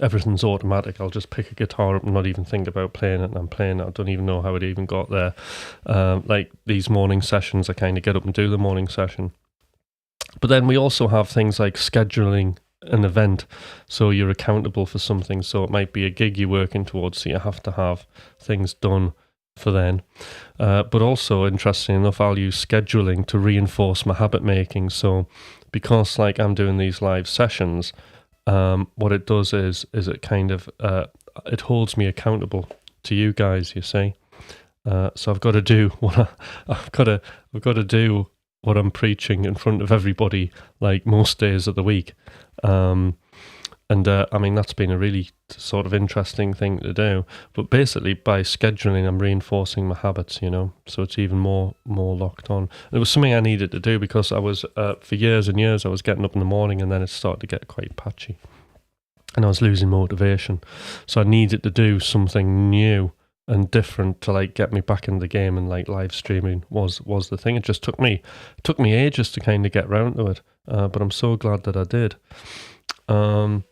everything's automatic. I'll just pick a guitar up and not even think about playing it, and I'm playing it. I don't even know how it even got there. Like these morning sessions, I kind of get up and do the morning session. But then we also have things like scheduling an event, so you're accountable for something. So it might be a gig you're working towards, so you have to have things done for then. But also, interestingly enough, I'll use scheduling to reinforce my habit making. So because like I'm doing these live sessions, what it does is it kind of it holds me accountable to you guys, you see. So I've got to do what I've got to do what I'm preaching in front of everybody, like most days of the week. I mean, that's been a really sort of interesting thing to do. But basically, by scheduling, I'm reinforcing my habits, so it's even more locked on. And it was something I needed to do because I was, for years and years, I was getting up in the morning and then it started to get quite patchy. And I was losing motivation. So I needed to do something new and different to like get me back in the game, and like live streaming was the thing. It just took me ages to kind of get round to it. But I'm so glad that I did. And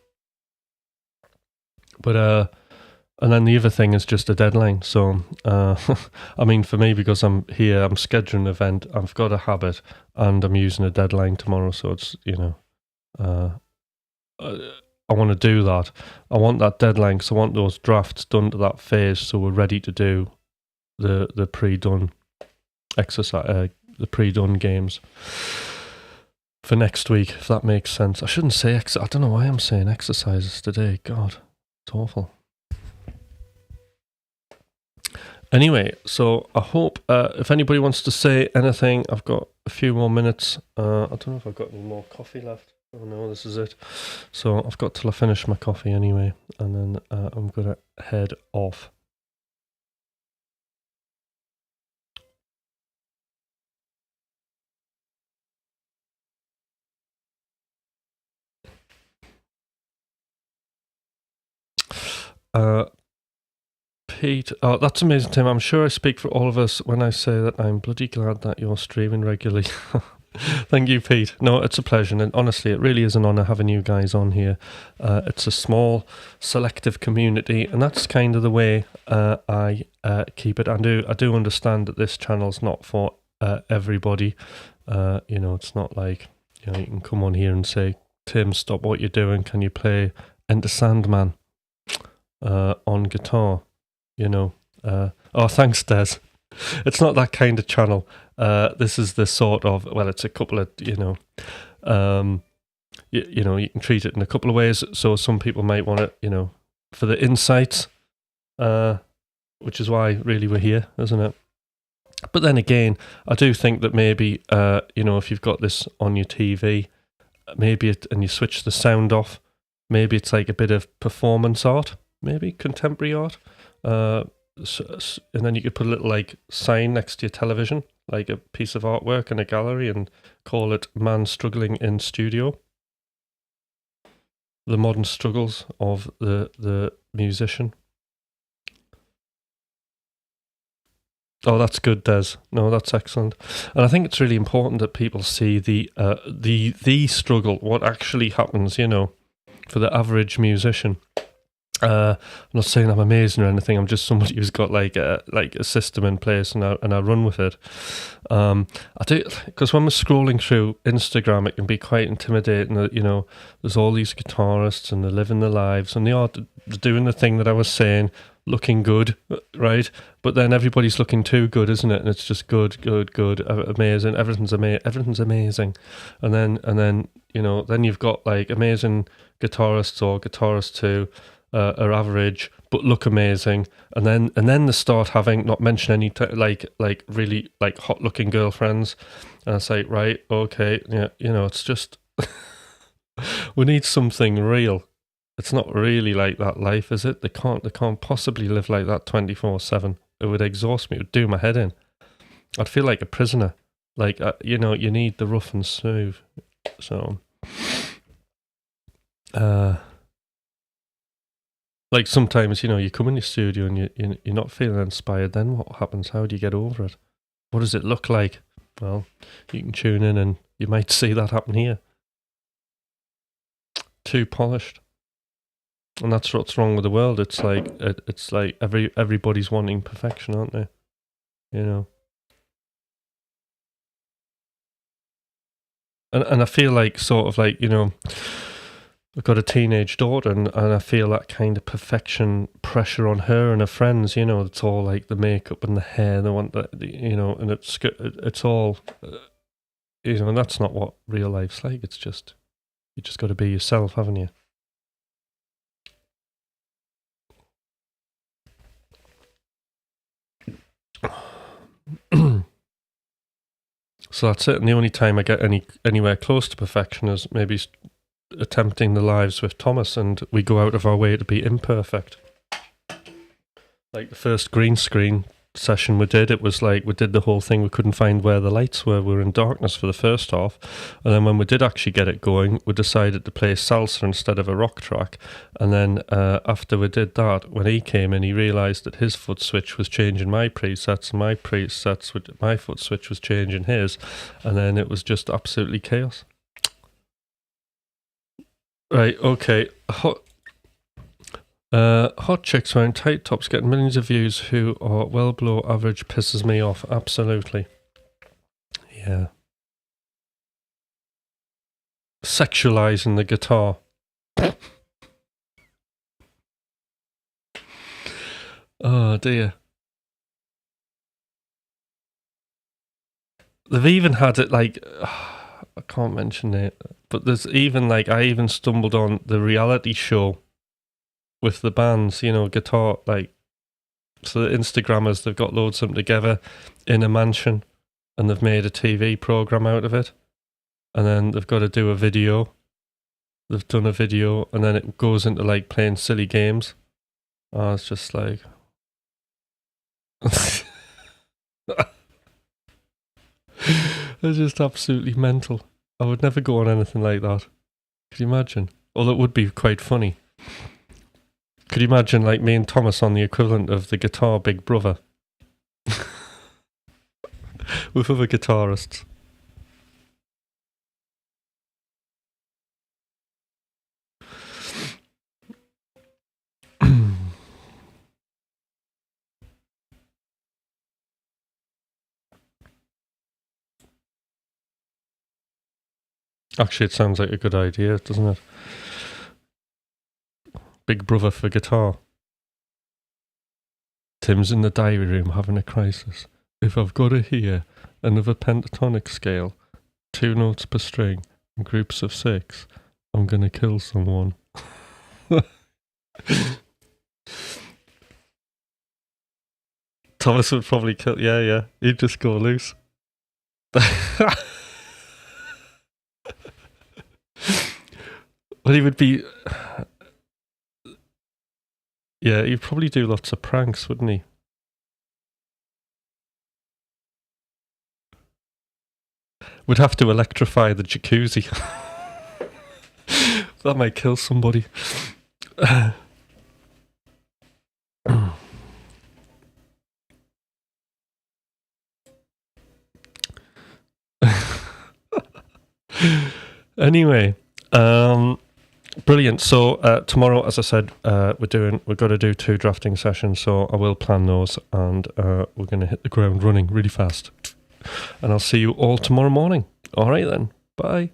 then the other thing is just a deadline. So, I mean, for me, because I'm here, I'm scheduling an event, I've got a habit, and I'm using a deadline tomorrow. So it's, I want to do that. I want that deadline because I want those drafts done to that phase, so we're ready to do the pre-done exercise, the pre-done games for next week, if that makes sense. I shouldn't say I don't know why I'm saying exercises today. God, it's awful. Anyway, so I hope if anybody wants to say anything, I've got a few more minutes. I don't know if I've got any more coffee left. Oh no, this is it. So I've got till I finish my coffee anyway, and then I'm going to head off. Pete, oh, that's amazing, Tim. I'm sure I speak for all of us when I say that I'm bloody glad that you're streaming regularly. Thank you, Pete. No, it's a pleasure, and honestly, it really is an honour having you guys on here. It's a small, selective community, and that's kind of the way I keep it. I do understand that this channel's not for everybody. It's not like you can come on here and say, Tim, stop what you're doing. Can you play Enter Sandman on guitar? Oh, thanks, Des. It's not that kind of channel. This is the sort of, well, it's a couple of, you can treat it in a couple of ways. So some people might want it, for the insights, which is why really we're here, isn't it? But then again, I do think that maybe, if you've got this on your TV, and you switch the sound off, maybe it's like a bit of performance art, maybe contemporary art. And then you could put a little like sign next to your television, like a piece of artwork in a gallery, and call it "Man Struggling in Studio." The modern struggles of the musician. Oh, that's good, Des. No, that's excellent, and I think it's really important that people see the struggle, what actually happens, for the average musician. I'm not saying I'm amazing or anything. I'm just somebody who's got like a system in place, and I run with it. I do, because when we're scrolling through Instagram, it can be quite intimidating. That there's all these guitarists and they're living their lives and they're doing the thing that I was saying, looking good, right? But then everybody's looking too good, isn't it? And it's just good, amazing. Everything's amazing, and then then you've got like amazing guitarists or guitarists who are average but look amazing, and then they start having, not mention any like really like hot looking girlfriends, and it's like, right, okay, yeah, it's just we need something real. It's not really like that life, is it? They can't possibly live like that 24/7. It would exhaust me. It would do my head in. I'd feel like a prisoner. Like you need the rough and smooth. So like sometimes, you come in your studio and you're not feeling inspired. Then what happens? How do you get over it? What does it look like? Well, you can tune in and you might see that happen here. Too polished. And that's what's wrong with the world. It's like everybody's wanting perfection, aren't they? And I feel like sort of like, I've got a teenage daughter, and I feel that kind of perfection pressure on her and her friends. It's all like the makeup and the hair. They want that, and it's all, and that's not what real life's like. It's just, you just got to be yourself, haven't you? So that's it. And the only time I get anywhere close to perfection is maybe attempting the lives with Thomas, and we go out of our way to be imperfect. Like the first green screen session we did, it was like we did the whole thing. We couldn't find where the lights were. We were in darkness for the first half, and then when we did actually get it going, we decided to play salsa instead of a rock track. And then after we did that, when he came in, he realised that his foot switch was changing my presets, and my foot switch was changing his, and then it was just absolutely chaos. Right, okay. Hot chicks wearing tight tops getting millions of views who are well below average pisses me off. Absolutely. Yeah. Sexualizing the guitar. Oh dear. They've even had it like, I can't mention it, but there's even like, I even stumbled on the reality show with the bands, guitar, like, so the Instagrammers, they've got loads of them together in a mansion, and they've made a TV program out of it, and then they've got to do a video. They've done a video, and then it goes into like playing silly games. Oh, it's just like it's just absolutely mental. I would never go on anything like that. Could you imagine? Well, it would be quite funny. Could you imagine like me and Thomas on the equivalent of the guitar Big Brother? With other guitarists. Actually, it sounds like a good idea, doesn't it? Big Brother for guitar. Tim's in the diary room having a crisis. If I've got to hear another pentatonic scale, 2 notes per string, in groups of 6, I'm gonna kill someone. Thomas would probably kill. Yeah. He'd just go loose. Well, he would be. Yeah, he'd probably do lots of pranks, wouldn't he? Would have to electrify the jacuzzi. That might kill somebody. Anyway, brilliant. So tomorrow, as I said, we're going to do 2 drafting sessions. So I will plan those, and we're going to hit the ground running really fast. And I'll see you all tomorrow morning. All right then. Bye.